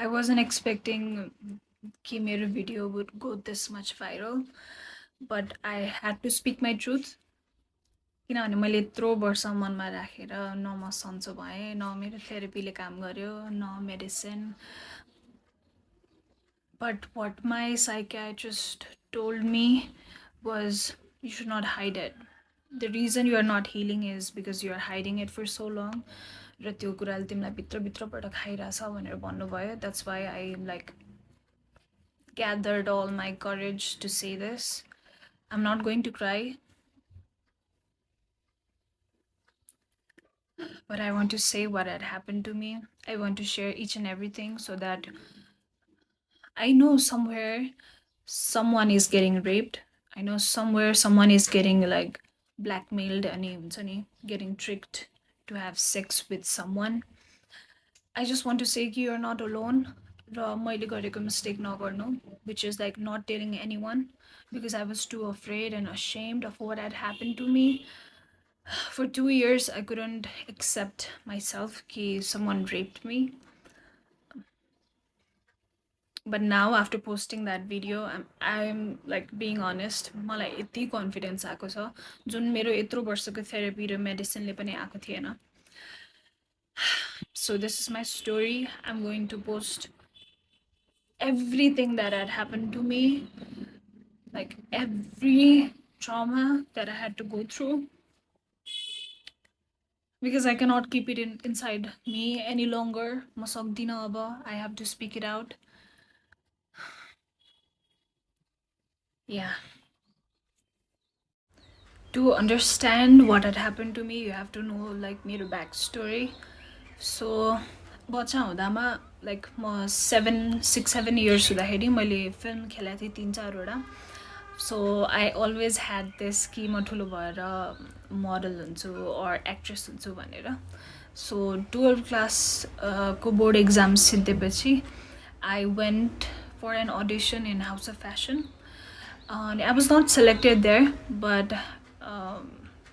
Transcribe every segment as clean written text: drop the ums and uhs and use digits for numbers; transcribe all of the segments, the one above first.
I wasn't expecting कि मेरो video would go this much viral, but I had to speak my truth. किनभने मैले यत्रो वर्ष मनमा राखेर न म सन्चो भएँ, न मेरो थेरापीले काम गर्यो, न medicine. But what my psychiatrist told me was you should not hide it. The reason you are not healing is because you are hiding it for so long. र त्यो कुराले तिमीलाई भित्रभित्रबाट खाइरहेछ भनेर भन्नुभयो. That's why I like gathered all my courage to say this. I'm not going to cry, but I want to say what had happened to me. I want to share each and everything so that I know somewhere someone is getting raped. I know somewhere someone is getting like blackmailed and getting tricked to have sex with someone. I just want to say that you're not alone. र मैले गरेको mistake नगर्नु, which is like not telling anyone because I was too afraid and ashamed of what had happened to me. For 2 years, I couldn't accept myself that someone raped me. But now, after posting that video, I'm like being honest. मलाई यति confidence आएको छ जुन मेरो यत्रो वर्षको therapy र medicine ले पनि आएको थिएन. So this is my story. I'm going to post everything that had happened to me, like every trauma that I had to go through, because I cannot keep it inside me any longer. म सक्दिन अब. I have to speak it out. Yeah. To understand what had happened to me, you have to know like मेरो backstory. So बच्चा हुँदामा like म 6-7 years हुँदाखेरि मैले film खेलेको थिएँ 3-4वटा. So I always had this कि म ठुलो भएर model हुन्छु or actress हुन्छु भनेर. So 12th class को board exams सिद्धिएपछि I went for an audition in House of Fashion. I was not selected there, but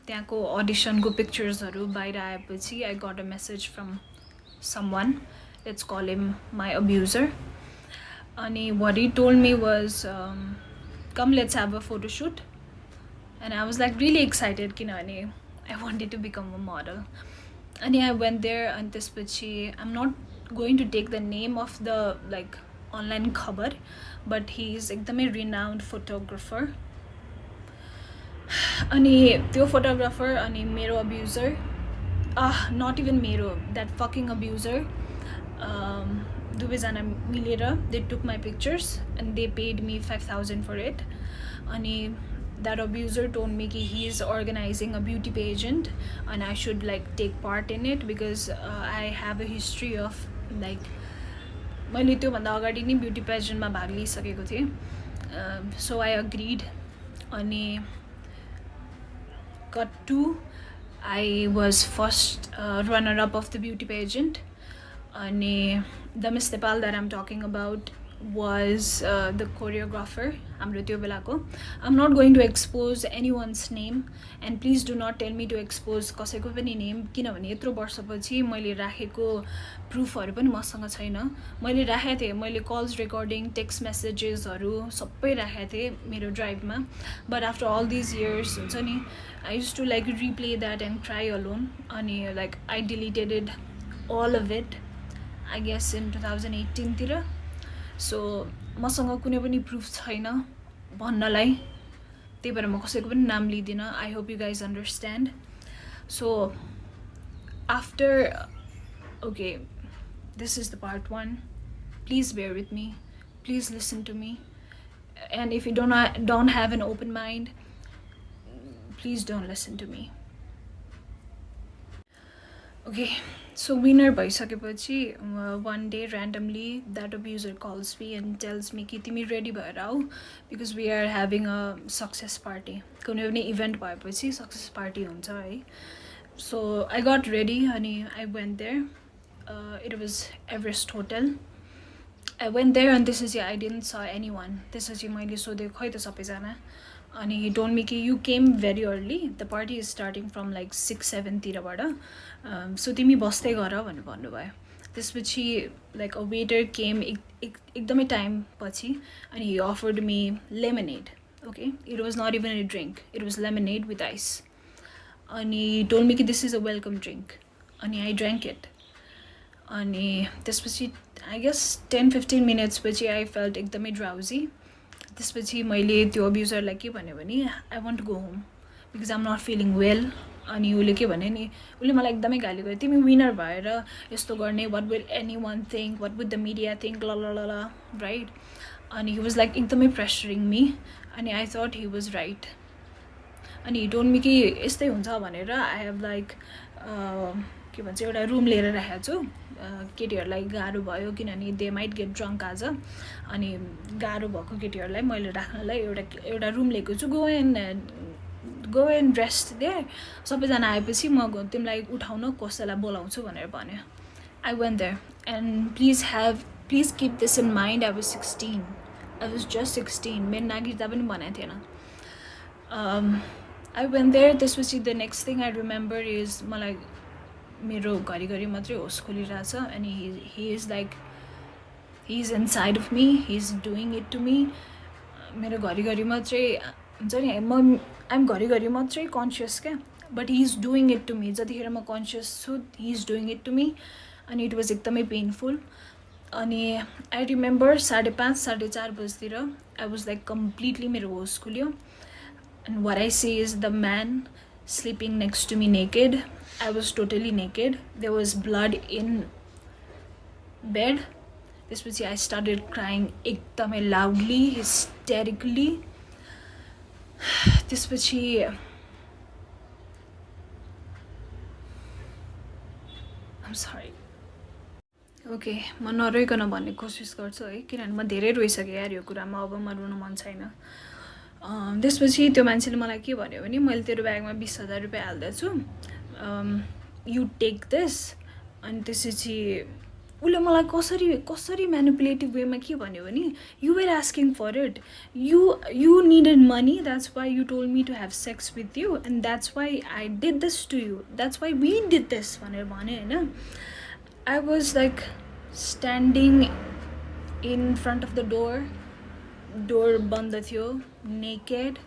त्यहाँको auditionको picturesहरू बाहिर आएपछि I got a message from someone. Let's call him my abuser. And what he told me was, come, let's have a photo shoot. And I was like really excited किनभने I wanted to become a model. And I went there and त्यसपछि I'm not going to take the name of the like online खबर, but he is एकदमै renowned photographer. अनि त्यो photographer अनि मेरो abuser, not even मेरो, that fucking abuser, दुवैजना मिलेर they took my pictures and they paid me 5,000 for it. अनि that abuser told me that he is organizing a beauty pageant and I should like take part in it because I have a history of like मैले त्योभन्दा अगाडि नै beauty पेजेन्टमा भाग लिइसकेको थिएँ. So I agreed. अनि cut to I was first runner-up of the beauty pageant. And the Miss Nepal that I'm talking about was the choreographer. I'm not going to expose anyone's name, and please do not tell me to expose कसैको पनि name किनभने यत्रो वर्षपछि मैले राखेको प्रुफहरु पनि मसँग छैन. मैले राखेको थिएँ, मैले कल्स रेकर्डिङ, टेक्स्ट मेसेजेसहरु सबै राखेको थिएँ मेरो ड्राइभमा. But after all these years हुन्छ नि, I used to like replay that and cry alone. अनि like I deleted it, all of it, I guess in 2018 तिर. So मसँग कुनै पनि प्रुफ छैन भन्नलाई, त्यही भएर म कसैको पनि नाम लिदिन. I hope you guys understand. So after, okay, this is the part 1. Please bear with me. Please listen to me. And if you don't have an open mind, please don't listen to me. Okay, so winner भइसकेपछि one day randomly that abuser calls me and tells me कि तिमी ready भएर आऊ because we are having a success party. कुनै पनि event भएपछि success party हुन्छ है. So I got ready and I went there. It was Everest Hotel. I went there and this is I didn't saw anyone. This is मैले सोधेँ खै त सबैजना. And he told me कि you came very early. The party is starting from like 6-7 तिरबाट. So तिमी बस्दै गर भनेर भन्नुभयो. त्यसपछि लाइक अ वेटर केम एकदमै टाइम पछि अनि he offered me lemonade. Okay, it was not even a drink, it was lemonade with ice. अनि he told me कि this is a welcome drink. अनि I drank it. अनि त्यसपछि I guess 10-15 minutes पछि I felt एकदमै drowsy. त्यसपछि मैले त्यो अब्युजरलाई के भन्यो भने I want to go home because I'm not feeling well. अनि उसले के भने नि उसले मलाई एकदमै गाली गर्यो तिमी विनर भएर यस्तो गर्ने what will anyone think, what would the media think, la la la la, right? अनि he was like एकदमै pressuring me अनि I thought he was right. अनि he told me कि यस्तै हुन्छ भनेर I have like के भन्छ एउटा रुम लिएर राखेको छु केटीहरूलाई गाह्रो भयो किनभने दे माइट गेट ड्रङ्क आज अनि गाह्रो भएको केटीहरूलाई मैले राख्नलाई एउटा रुम लिएको छु गो एन्ड रेस्ट देयर सबैजना आएपछि म तिमीलाई उठाउन कसैलाई बोलाउँछु भनेर भन्यो. I went there and please keep this in mind, I was 16. I was just 16. मेरो नागरिकता पनि बनाएको थिएन. I went there. त्यसपछि the next thing I remember is मलाई मेरो घरिघरि मात्रै होस खोलिरहेछ अनि he is like he's inside of me, he's doing it to me. मेरो घरिघरि मात्रै हुन्छ नि I'm घरिघरि मात्रै कन्सियस क्या but he's doing it to me. जतिखेर म कन्सियस छु he's doing it to me अनि it was एकदमै painful. अनि I remember 5:30-4:30 बजीतिर I was like completely मेरो होस खुल्यो and what I see is the man sleeping next to me naked. I was totally naked. There was blood in bed. त्यसपछि I started crying एकदमै loudly, hysterically. त्यसपछि I'm sorry. Okay म नरोइकन भन्ने कोसिस गर्छु है किनभने म धेरै रोइसकेँ यार यो कुरामा अब म रुन मन छैन. त्यसपछि त्यो मान्छेले मलाई के भन्यो भने मैले तेरो ब्यागमा 20,000 रुपियाँ हाल्दैछु यु टेक दिस अनि त्यसपछि उसले मलाई कसरी म्यानिपुलेटिभ वेमा के भन्यो भने you were asking for it you needed money that's why you told me to have sex with you and that's why I did this to you that's why we did this भनेर भन्यो होइन. I was like standing in front of the door बन्द थियो, naked.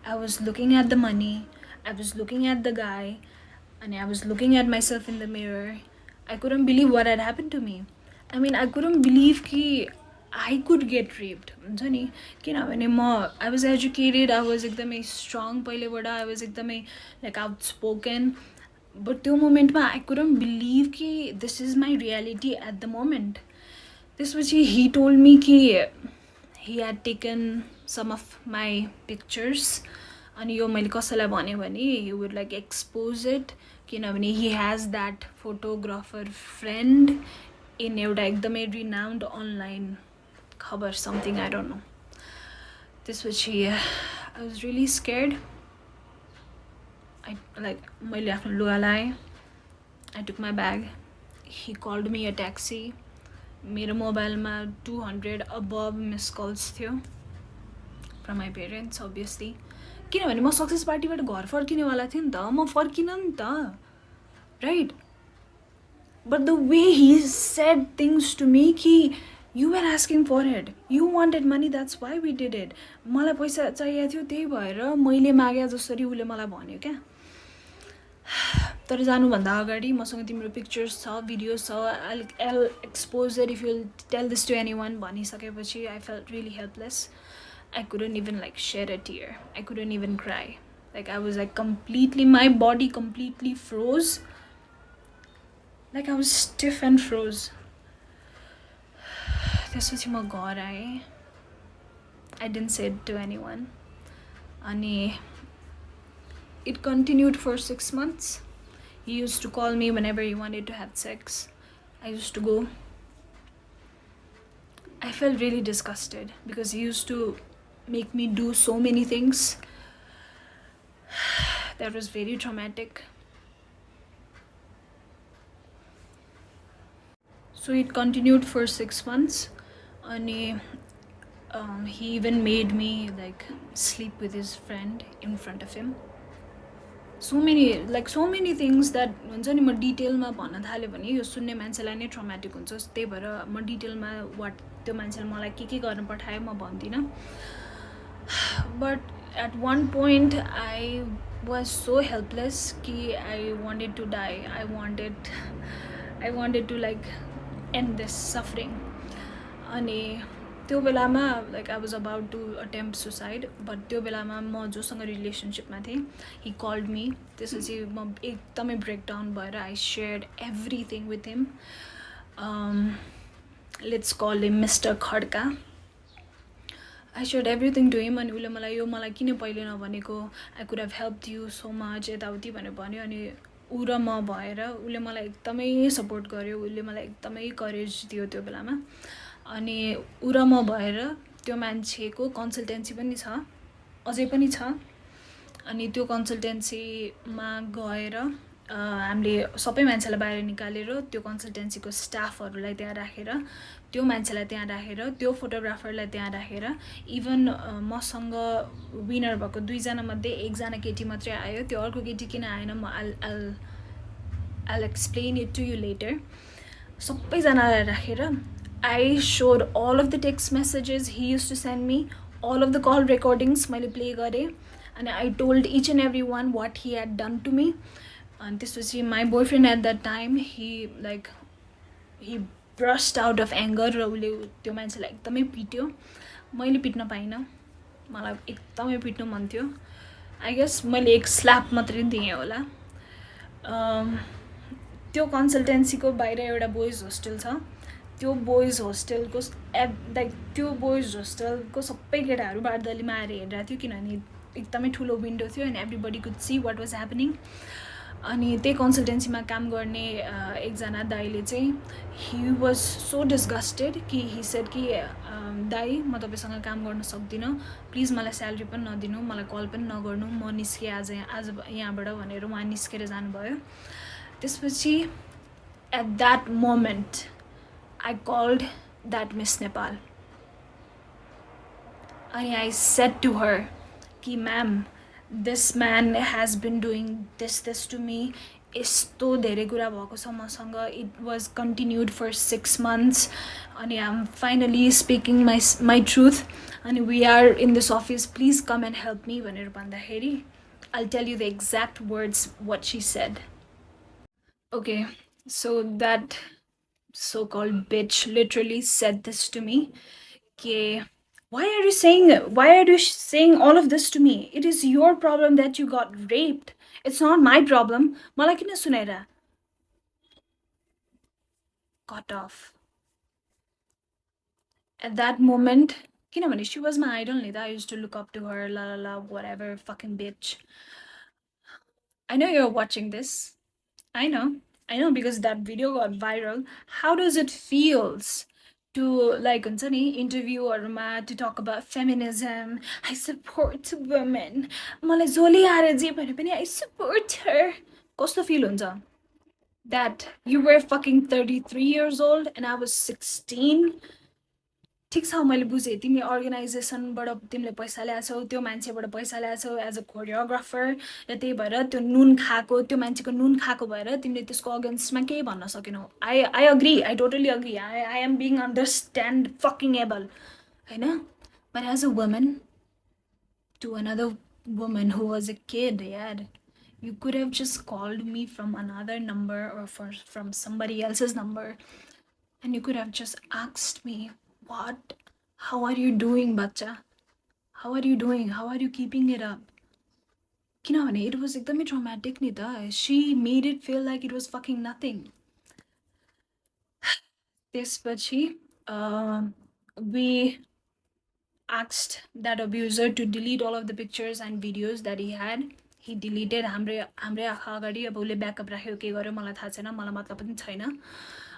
I was looking at the money, I was looking at the guy and I was looking at myself in the mirror. I couldn't believe what had happened to me. I mean I couldn't believe कि I could get raped हुन्छ नि किनभने I was educated, I was एकदमै strong पहिलेबाट, I was एकदमै like outspoken. But त्यो मोमेन्टमा I couldn't believe कि this is my reality at the moment. त्यसपछि he told me कि he had taken some of my pictures अनि यो मैले कसैलाई भने भने he would like expose it किनभने he has that photographer friend in एउटा एकदमै renowned online खबर something I don't know. त्यसपछि I was really scared. मैले आफ्नो लुगा लाएँ. I took my bag. He called me a taxi. मेरो मोबाइलमा 200 above missed calls थियो from my parents obviously किनभने म सक्सेस पार्टीबाट घर फर्किनेवाला थिएँ नि त म फर्किन नि त right but the way he said things to me कि you were asking for it, you wanted money, that's why we did it. मलाई पैसा चाहिएको थियो त्यही भएर मैले मागे जसरी उसले मलाई भन्यो क्या. तर जानुभन्दा अगाडि मसँग तिम्रो पिक्चर्स छ भिडियोज छ I'll expose it if you'll tell this to anyone भनिसकेपछि I felt really helpless. I couldn't even like shed a tear, I couldn't even cry. Like I was like completely, my body completely froze, like I was stiff and froze. त्यसपछि म घर आएँ. I didn't say it to anyone. अनि it continued for 6 months. He used to call me whenever he wanted to have sex. I used to go. I felt really disgusted because he used to make me do so many things. That was very traumatic. So it continued for 6 months. And he even made me like sleep with his friend in front of him. so many things that हुन्छ नि म डिटेलमा भन्न थाल्यो भने यो सुन्ने मान्छेलाई नै ट्रमाटिक हुन्छ त्यही भएर म डिटेलमा वाट त्यो मान्छेले मलाई के गर्न पठायो म भन्दिनँ but at one point I was so helpless कि I wanted to die. I wanted to like end this suffering अनि त्यो बेलामा like I was about to attempt suicide but त्यो बेलामा म जोसँग रिलेसनसिपमा थिएँ he called me त्यसपछि म एकदमै ब्रेकडाउन भएर I shared everything with him. Let's call him Mr. Khadka. I shared everything to him अनि उसले मलाई यो मलाई किन पहिले नभनेको I could have helped you so much यताउति भनेर भन्यो अनि ऊ र म भएर उसले मलाई एकदमै सपोर्ट गर्यो उसले मलाई एकदमै करेज दियो त्यो बेलामा अनि ऊ र म भएर त्यो मान्छेको कन्सल्टेन्सी पनि छ अझै पनि छ अनि त्यो कन्सल्टेन्सीमा गएर हामीले सबै मान्छेलाई बाहिर निकालेर त्यो कन्सल्टेन्सीको स्टाफहरूलाई त्यहाँ राखेर त्यो मान्छेलाई त्यहाँ राखेर त्यो फोटोग्राफरलाई त्यहाँ राखेर इभन मसँग विनर भएको 2 जना मध्ये 1 जना केटी मात्रै आयो त्यो अर्को केटी किन आएन म I'll explain it to you later. सबैजनालाई राखेर I showed all of the text messages he used to send me, all of the call recordings मैले प्ले गरेँ and I told each and every one what he had done to me. And this was my boyfriend at that time. He brushed out of anger र उसले त्यो मान्छेलाई एकदमै पिट्यो मैले पिट्न पाइनँ मलाई एकदमै पिट्नु मन थियो आई गेस मैले एक स्ल्याप मात्रै दिएँ होला त्यो कन्सल्टेन्सीको बाहिर एउटा बोइज होस्टेल छ त्यो बोइज होस्टेलको लाइक त्यो बोइज होस्टेलको सबै केटाहरू बारदलीमा आएर हेरिरहेको थियो किनभने एकदमै ठुलो विन्डो थियो and everybody could see what was happening अनि त्यही कन्सल्टेन्सीमा काम गर्ने एकजना दाइले चाहिँ ही वाज सो डिस्गस्टेड कि ही सेड कि दाइ म तपाईँसँग काम गर्न सक्दिनँ प्लिज मलाई स्यालेरी पनि नदिनु मलाई कल पनि नगर्नु म निस्केँ आज यहाँबाट भनेर उहाँ निस्केर जानुभयो त्यसपछि at that moment I called that Miss Nepal. And I said to her, कि ma'am, this man has been doing this to me. यस्तो धेरै कुरा भएको छ मसँग. It was continued for 6 months. And I'm finally speaking my truth. And we are in this office. Please come and help me. भनेर भन्दाखेरि I'll tell you the exact words what she said. Okay, so that so-called bitch literally said this to me. Okay, why are you saying all of this to me? It is your problem that you got raped. It's not my problem. Malai kina sunaira? Got off. At that moment, kinabhane she was my idol nida. I used to look up to her, la la la, whatever, fucking bitch. I know you're watching this. I know because that video got viral. How does it feels to like interview or to talk about feminism? I support women. Malai zoli aare je bhane pani I support her. Kasto feel huncha? That you were fucking 33 years old and I was 16. ठिक छ मैले बुझेँ तिमी अर्गनाइजेसनबाट तिमीले पैसा ल्याछौ त्यो मान्छेबाट पैसा ल्याछौ एज अ कोरियोग्राफर र त्यही भएर त्यो नुन खाएको त्यो मान्छेको नुन खाएको भएर तिमीले त्यसको अगेन्स्टमा केही भन्न सकेनौ I agree I totally agree I am being understand fucking able होइन but as a woman to another woman who was a kid, yeah, you could have just called me from another number or from somebody else's number and you could have just asked me, what, how are you doing, bacha? How are you doing? How are you keeping it up? Kinabhane it was ekdamai traumatic ni ta. She made it feel like it was fucking nothing. त्यसपछि we asked that abuser to delete all of the pictures and videos that he had. He deleted हाम्रै आँखा अगाडि अब उसले backup राख्यो के गर्यो मलाई थाहा छैन मलाई मतलब पनि छैन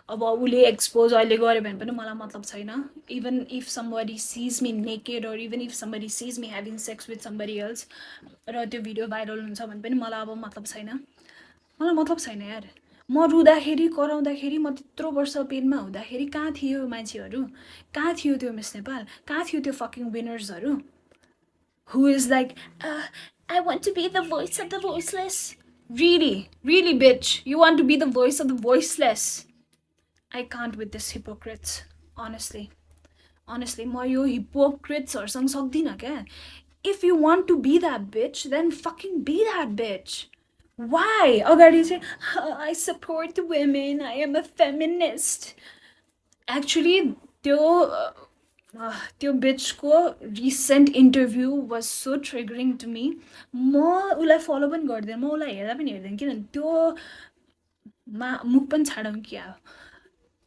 अब उसले एक्सपोज अहिले गर्यो भने पनि मलाई मतलब छैन even if somebody sees me naked or even if somebody sees me having sex with somebody else र त्यो भिडियो भाइरल हुन्छ भने पनि मलाई अब मतलब छैन मलाई मतलब छैन यार म रुँदाखेरि कराउँदाखेरि म त्यत्रो वर्ष पेनमा हुँदाखेरि कहाँ थियो मान्छेहरू कहाँ थियो त्यो मिस नेपाल कहाँ थियो त्यो fucking विनर्सहरू who is like I want to be the voice of the voiceless. Really, really, bitch. You want to be the voice of the voiceless. I can't with this hypocrites, honestly. Honestly, म यो hypocrites सक्दिनँ क्या. If you want to be that bitch, then fucking be that bitch. Why? अगाडि चाहिँ I support women, I am a feminist. Actually, त्यो त्यो बिचको recent interview was so triggering to me. म उसलाई फलो पनि गर्दैन, म उसलाई हेर्दा पनि हेर्दैन, किनभने त्यो मुख पनि छाडौँ क्या.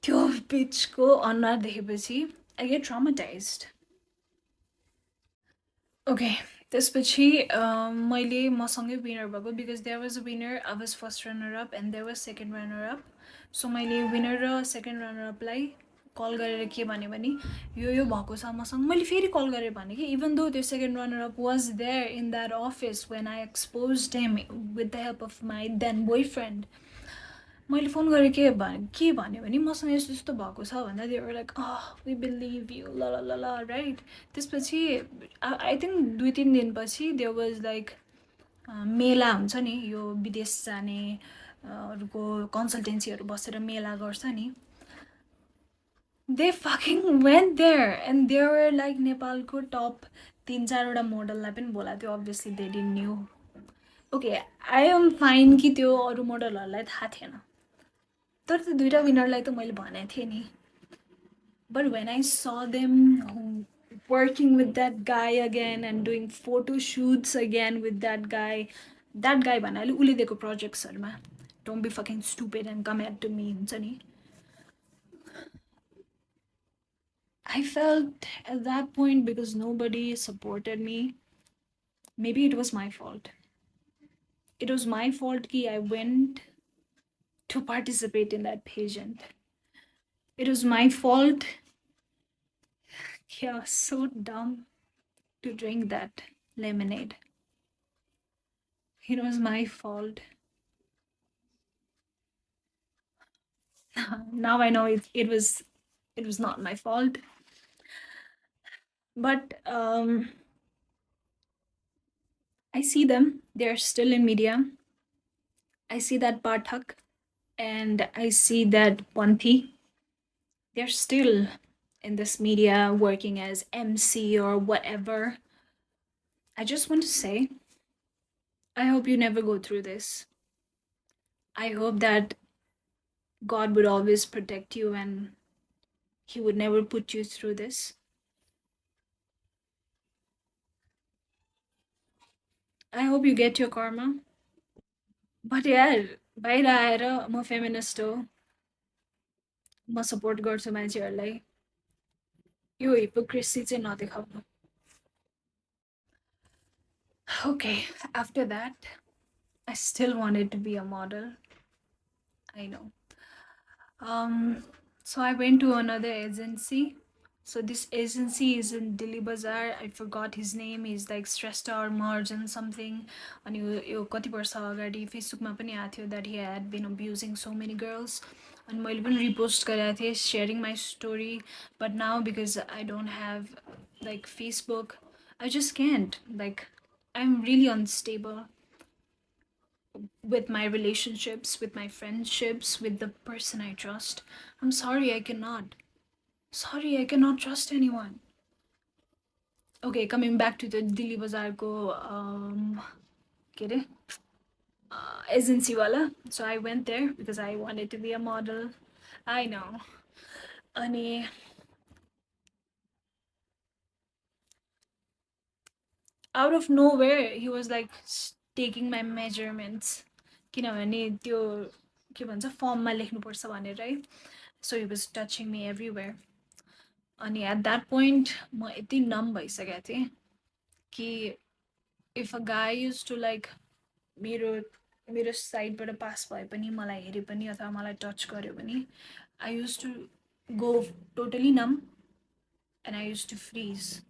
त्यो बिचको अनुहार देखेपछि आई गेट ट्रमाटाइज्ड. ओके, त्यसपछि मैले मसँगै विनर भएको, because there was a winner, I was first runner up and there was second runner up. So मैले विनर र सेकेन्ड रनर अपलाई कल गरेर के भने यो भएको छ मसँग. मैले फेरि कल गरेर भने कि even though that second runner up was there in that office when I expose him with the help of my then boyfriend. मैले फोन गरेँ के भन्यो भने मसँग यस्तो यस्तो भएको छ भन्दा they were like we believe you ल ल ल ल राइट. त्यसपछि आई थिङ्क 2-3 दिनपछि देयर वाज लाइक मेला हुन्छ नि, यो विदेश जाने हरूको कन्सल्टेन्सीहरू बसेर मेला गर्छ नि. They fucking went there and they were like नेपालको टप 3-4वटा मोडललाई पनि बोलाएको थियो. Obviously they didn't knew. Okay, I am fine कि त्यो अरू मोडलहरूलाई थाहा थिएन, तर त्यो दुईवटा विनरलाई त मैले भनेको थिएँ नि. But when I saw them working with that guy again and doing photo shoots again with that guy भन्नाले उसले दिएको प्रोजेक्ट्सहरूमा don't be fucking stupid and come at to me हुन्छ नि. I felt at that point, because nobody supported me, maybe it was my fault. It was my fault कि I went to participate in that pageant. It was my fault. Yeah, so dumb to drink that lemonade. It was my fault. Now I know it was not my fault. But I see them. They're still in media. I see that Pathak and I see that Panthi. They're still in this media working as MC or whatever. I just want to say, I hope you never go through this. I hope that God would always protect you and He would never put you through this. I hope you get your karma. But यार बाहिर आएर म feminist हो, म support गर्छु मान्छेहरूलाई, यो hypocrisy चाहिँ नदेखाउनु. Okay, after that, I still wanted to be a model. I know. So I went to another agency. So this agency is in Delhi Bazaar. I forgot his name. He's like Shrestha or Marjan something. And यो कति वर्ष अगाडि फेसबुकमा पनि आएको थियो that he had been abusing so many girls. And मैले पनि repost गरेको थिएँ sharing my story. But now because I don't have like Facebook, I just can't. Like I'm really unstable with my relationships, with my friendships, with the person I trust. I'm sorry, I cannot. Sorry, I cannot trust anyone. Okay, coming back to the Delhi Bazaar ko agency wala. So I went there because I wanted to be a model. I know. Ani out of nowhere, he was like taking my measurements. किनभने त्यो के भन्छ फर्ममा लेख्नुपर्छ भनेर है. So he was touching me everywhere. अनि at that point म यति numb भइसकेको थिएँ कि if a guy used to like मेरो साइडबाट पास भए पनि, मलाई हेरे पनि अथवा मलाई टच गर्यो भने, I used to go totally numb and I used to freeze.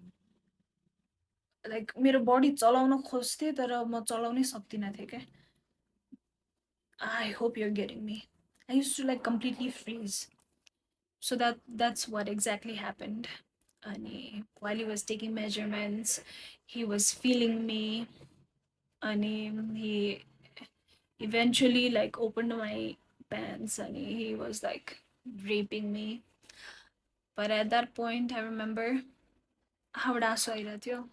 Like मेरो बडी चलाउन खोज्थेँ तर म चलाउनै सक्दिनँ थिएँ क्या. I hope you're getting me. I used to like completely freeze. So that's what exactly happened. And while he was taking measurements, he was feeling me. And he eventually like opened my pants and he was like raping me. But at that point, I remember how you.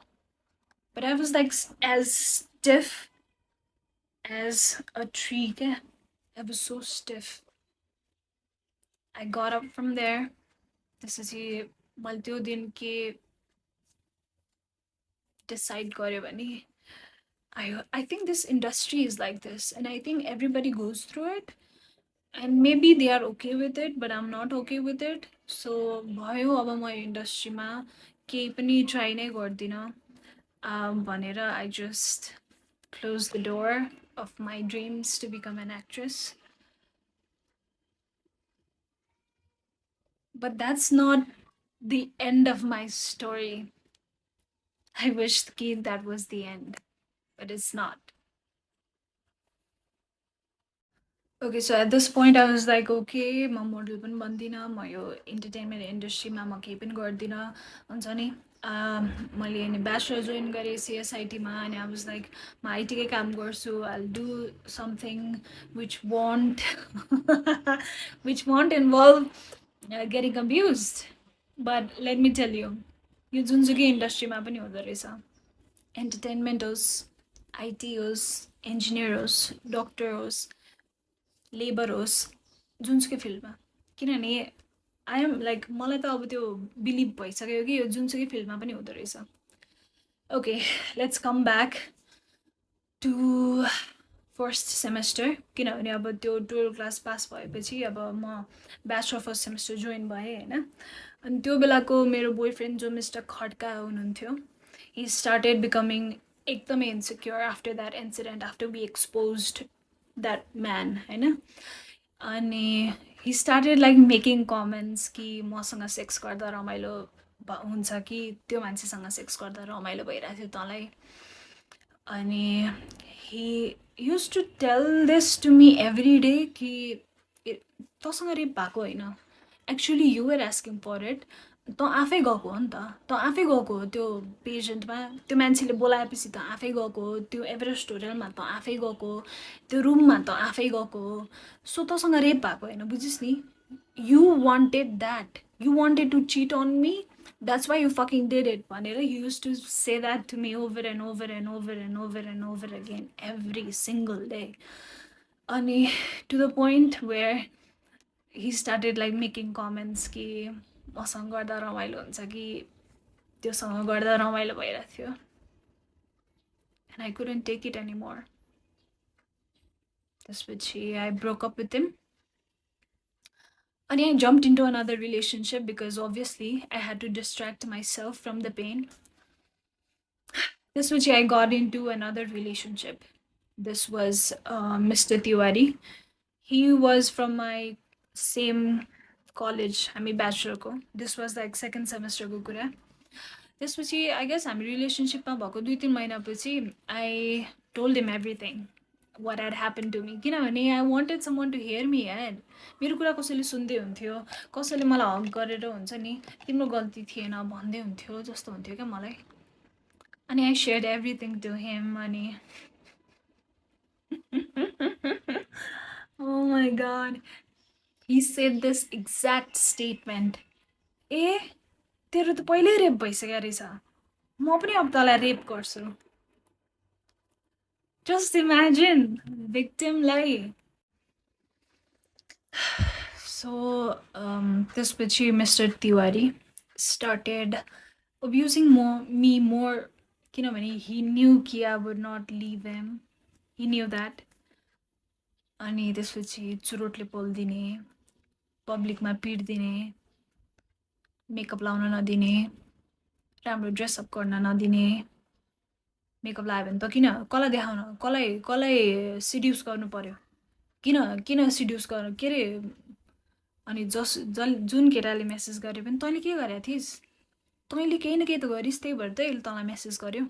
But I was like as stiff as a tree. Yeah. I was so stiff. I got up from there. This is he multi दिन के decide गर्यो भने I think this industry is like this, and I think everybody goes through it, and maybe they are okay with it, but I'm not okay with it. So भयो अब म इन्डस्ट्रीमा केही पनि ट्राई नै गर्दिनँ भनेर I just closed the door of my dreams to become an actress. But that's not the end of my story. I wish that was the end, but it's not. Okay, so at this point, I was like, okay, म model पनि बन्दिनँ, म यो entertainment इन्डस्ट्रीमा म केही पनि गर्दिनँ हुन्छ नि मैले अनि ब्याचलर जोइन गरेँ सिएसआइटीमा अनि आई वाज लाइक म आइटीकै काम गर्छु I do something which won't which won't involve getting abused but let me tell you यो जुनसुकै इन्डस्ट्रीमा पनि हुँदो रहेछ एन्टरटेनमेन्ट होस् आइटी होस् इन्जिनियर होस् डक्टर होस् लेबर होस् जुनसुकै फिल्डमा किनभने आई एम लाइक मलाई त अब त्यो बिलिभ भइसक्यो कि यो जुनसुकै फिल्डमा पनि हुँदो रहेछ okay let's come back to first semester किनभने अब त्यो 12 क्लास पास भएपछि अब म ब्याचलर फर्स्ट सेमेस्टर जोइन भएँ होइन अनि त्यो बेलाको मेरो बोयफ्रेन्ड जो मिस्टर खड्का हुनुहुन्थ्यो he started becoming एकदमै insecure after that incident after we exposed that man होइन अनि he started like making comments कि मसँग सेक्स गर्दा रमाइलो हुन्छ कि त्यो मान्छेसँग सेक्स गर्दा रमाइलो भइरहेको थियो तँलाई अनि he used to tell this to me every day कि तँसँग रेप भएको होइन actually you were asking for it तँ आफै गएको हो नि त तँ आफै गएको हो त्यो पेसेन्टमा त्यो मान्छेले बोलाएपछि त आफै गएको हो त्यो एभरेस्ट होटलमा त आफै गएको हो त्यो रुममा त आफै गएको हो सो तँसँग रेप भएको होइन बुझिस् नि you wanted that you wanted to cheat on me that's why you fucking did it भनेर you used to say that to me over and over and over and over and over again every single day अनि to the point where he started like making comments कि मसँग गर्दा रमाइलो हुन्छ कि त्योसँग गर्दा रमाइलो भइरहेको थियो and I couldn't take it anymore. त्यसपछि I broke up with him and I jumped into another relationship because obviously I had to distract myself from the pain. त्यसपछि I got into another relationship. This was Mr. Tiwari. He was from my same college हामी ब्याचलरको this was like second सेमेस्टरको कुरा त्यसपछि I guess हामी रिलेसनसिपमा भएको 2-3 महिनापछि I told him everything what had happen to me किनभने I wanted someone to hear me had मेरो कुरा कसैले सुन्दै हुन्थ्यो कसैले मलाई हक गरेर हुन्छ नि तिम्रो गल्ती थिएन भन्दै हुन्थ्यो जस्तो हुन्थ्यो क्या मलाई अनि आई सेयर्ड एभ्रिथिङ टु हिम अनि oh my god he said this exact statement ए तेरो त पहिल्यै रेप भइसक्यो रहेछ म पनि अब तँलाई रेप गर्छु जस्ट इमेजिन भिक्टिमलाई सो त्यसपछि mister Tiwari started abusing me more किनभने he knew कि I would not leave him he knew that अनि त्यसपछि चुरोटले पोल्दिने पब्लिकमा पिट्दिने मेकअप लाउन नदिने राम्रो ड्रेसअप गर्न नदिने मेकअप लगायो भने त किन कसलाई देखाउन कसलाई सिड्युस गर्नु पर्यो किन किन सिड्युस गर्नु के अरे अनि जुन केटाले मेसेज गर्यो भने तैँले के गरेको थिइस् तैँले केही न केही त गरिस् त्यही भएर त यसले तँलाई मेसेज गर्यो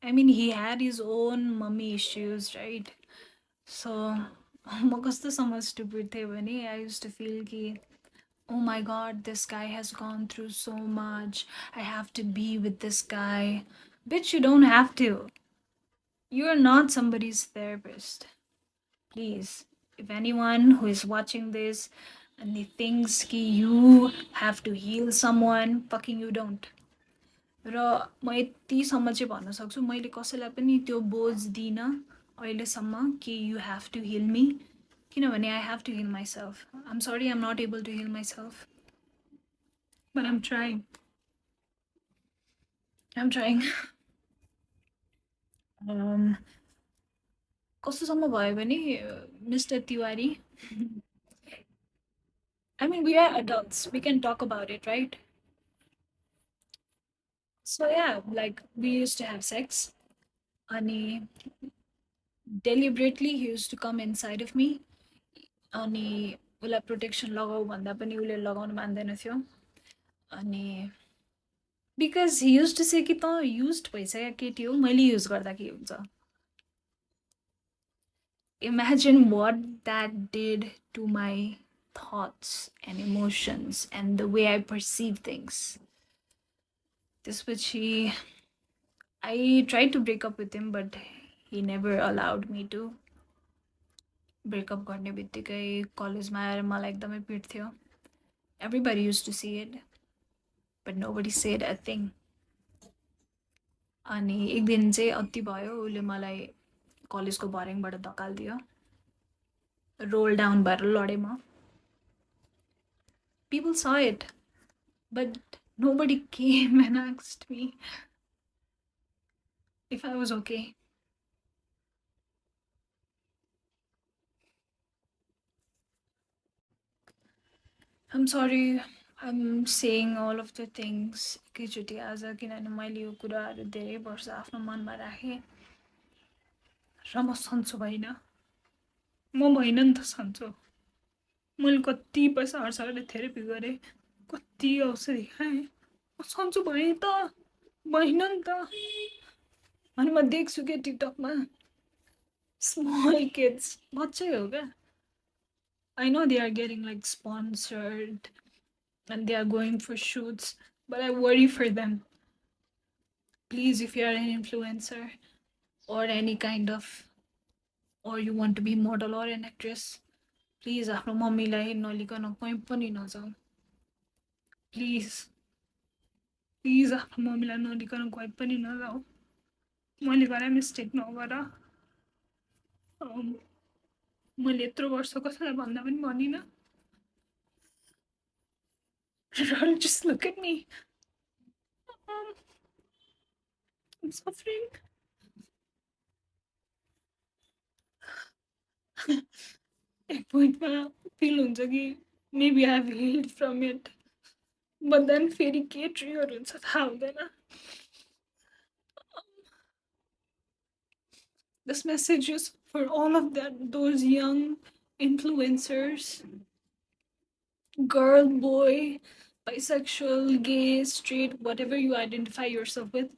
I mean he had his own mummy issues right so म कस्तोसम्म stupid थिएँ भने I used to feel कि oh my god this guy has gone through so much I have to be with this guy Bitch, you don't have to. You're not somebody's therapist. Please, if anyone who is watching this and they thinks कि you have to heal someone, fucking you don't. र म यतिसम्म चाहिँ भन्न सक्छु मैले कसैलाई पनि त्यो बोझ दिइनँ अहिलेसम्म कि you have to heal me किनभने I have to heal myself I'm sorry I'm not able to heal myself but I'm trying कस्तोसम्म भयो भने mister Tiwari I mean, we are adults. We can talk about it, right? So yeah, like we used to have sex. Ani deliberately he used to come inside of me. अनि उसलाई protection लगाऊ भन्दा पनि उसले लगाउनु मान्दैन थियो अनि because he use to say कि त युज भइसक्यो केटी हो मैले युज गर्दा के हुन्छ imagine what that did to my thoughts and emotions and the way I perceive things त्यसपछि I try to break up with him but he never allowed me to break up गर्ने बित्तिकै कलेजमा आएर मलाई एकदमै पिट्थ्यो everybody used to see it but nobody said a thing अनि एक दिन चाहिँ अति भयो उसले मलाई कलेजको भर्याङबाट धकालिदियो रोल डाउन भएर लडेँ म people saw it but nobody came and asked me if I was okay. I'm sorry I'm saying all of the things एकैचोटि आज किनभने मैले यो कुराहरू धेरै वर्ष आफ्नो मनमा राखेँ र म सन्चो भइनँ म भइनँ नि त सन्चो मैले कति पैसा खर्च गरेर थेरेपी गरेँ कति औषधि खाएँ म सन्चो भएँ त भइनँ नि त अनि म देख्छु क्या टिकटकमा स्मल किड्स बच्चै हो क्या I know they are getting like sponsored and they are going for shoots, but I worry for them. Please, if you are an influencer or any kind of, or you want to be model or an actress, please आफ्नो मम्मीलाई नलिकन कहीँ पनि नजाऊ please please आफ्नो मम्मीलाई नलिकन कहीँ पनि नजाऊ मैले गरे मिस्टेक नगर मैले यत्रो वर्ष कसैलाई भन्दा पनि भनिनँ just look at me I'm suffering एक पोइन्टमा फिल हुन्छ कि maybe I have healed from it but then फेरि के ट्रिगर हुन्छ थाहा हुँदैन This message is for all of those young influencers, girl, boy, bisexual, gay, straight, whatever you identify yourself with.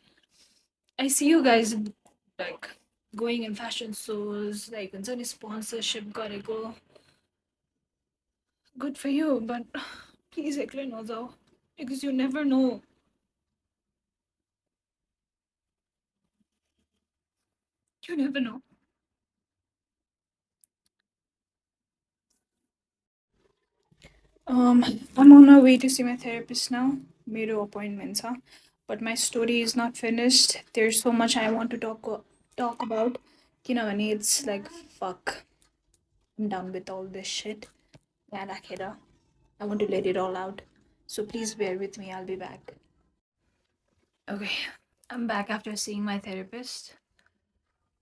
I see you guys like going in fashion shows, like in sponsorship gareko. Good for you, but please एक्लै नजाऊ because you never know. You never know. I'm on my way to see my therapist now. मेरो appointment छ. But my story is not finished. There's so much I want to talk about. किनभने it's like fuck. I'm done with all this shit. यहाँ राखेर. I want to let it all out. So please bear with me. I'll be back. Okay. I'm back after seeing my therapist.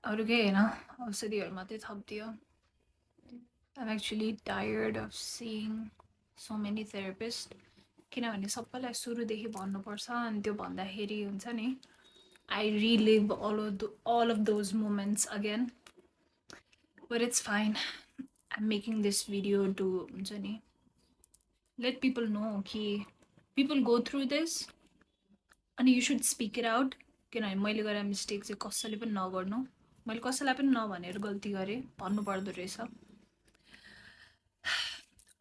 अरू केही होइन औषधिहरू मात्रै थपिदियो I'm actually tired of seeing so many therapists किनभने सबैलाई सुरुदेखि भन्नुपर्छ अनि त्यो भन्दाखेरि हुन्छ नि I relive all of those moments again but it's fine I'm making this video to हुन्छ नि let people know कि people go through this अनि you should speak it out किनभने मैले गरेर मिस्टेक चाहिँ कसैले पनि नगर्नु मैले कसैलाई पनि नभनेर गल्ती गरेँ भन्नुपर्दो रहेछ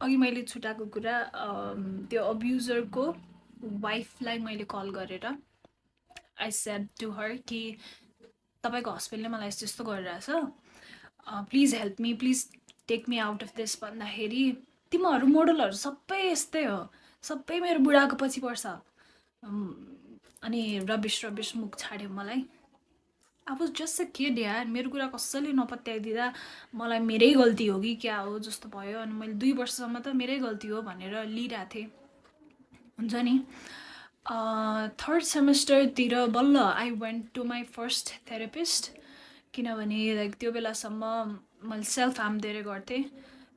अघि मैले छुटाएको कुरा त्यो अब्युजरको वाइफलाई मैले कल गरेर I said to her कि तपाईँको हस्बेन्डले मलाई यस्तो यस्तो गरिरहेछ, please help me, please take me out of this भन्दाखेरि तिमीहरू मोडलहरू सबै यस्तै हो, सबै मेरो बुढाको पछि पर्छ। अनि रबिस रबिस मुख छाड्यो मलाई। I was just a kid यार, मेरो कुरा कसैले नपत्याइदिँदा मलाई मेरै गल्ती हो कि क्या हो जस्तो भयो। अनि मैले 2 वर्षसम्म त मेरै गल्ती हो भनेर लिइरहेको थिएँ, हुन्छ नि। थर्ड सेमेस्टरतिर बल्ल I went to my first therapist, किनभने लाइक त्यो बेलासम्म मैले सेल्फ हार्म धेरै गर्थेँ।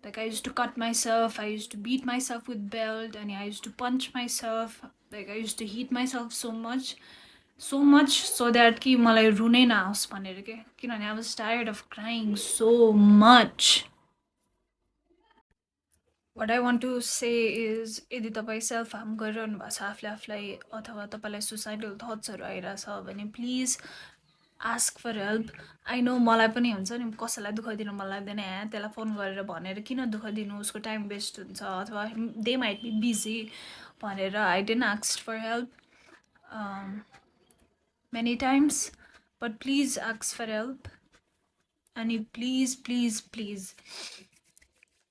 Like I use to cut myself, I use to beat myself with belt, अनि I use to punch myself, like I use to hit myself so much so that कि मलाई रुनै नआओस् भनेर के, किनभने I was tired of crying so much. What I want to say is, यदि तपाईँ सेल्फ हार्म गरिरहनु भएको छ आफूले आफूलाई, अथवा तपाईँलाई सुसाइडल थट्सहरू आइरहेछ भने please ask for help. I know मलाई पनि हुन्छ नि, कसैलाई दुःख दिनु मन लाग्दैन, त्यसलाई फोन गरेर भनेर किन दुःख दिनु, उसको टाइम वेस्ट हुन्छ, अथवा दे माइट बी बिजी भनेर I didn't ask for help many times, but please ask for help. अनि प्लिज प्लिज प्लिज,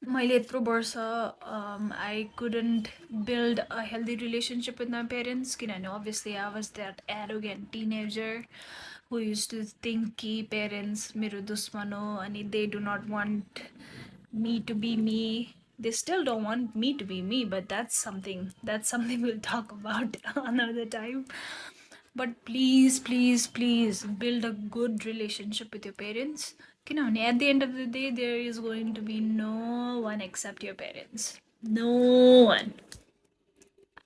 मैले यत्रो वर्ष I couldn't build a healthy relationship with my parents, किनभने obviously I was that arrogant teenager who used to think कि parents मेरो दुश्मन हो अनि they do not want me to be me. They still don't want me to be me, but that's something we'll talk about another time. But please build a good relationship with your parents, किनभने at the end of the day there is going to be no one except your parents. No one.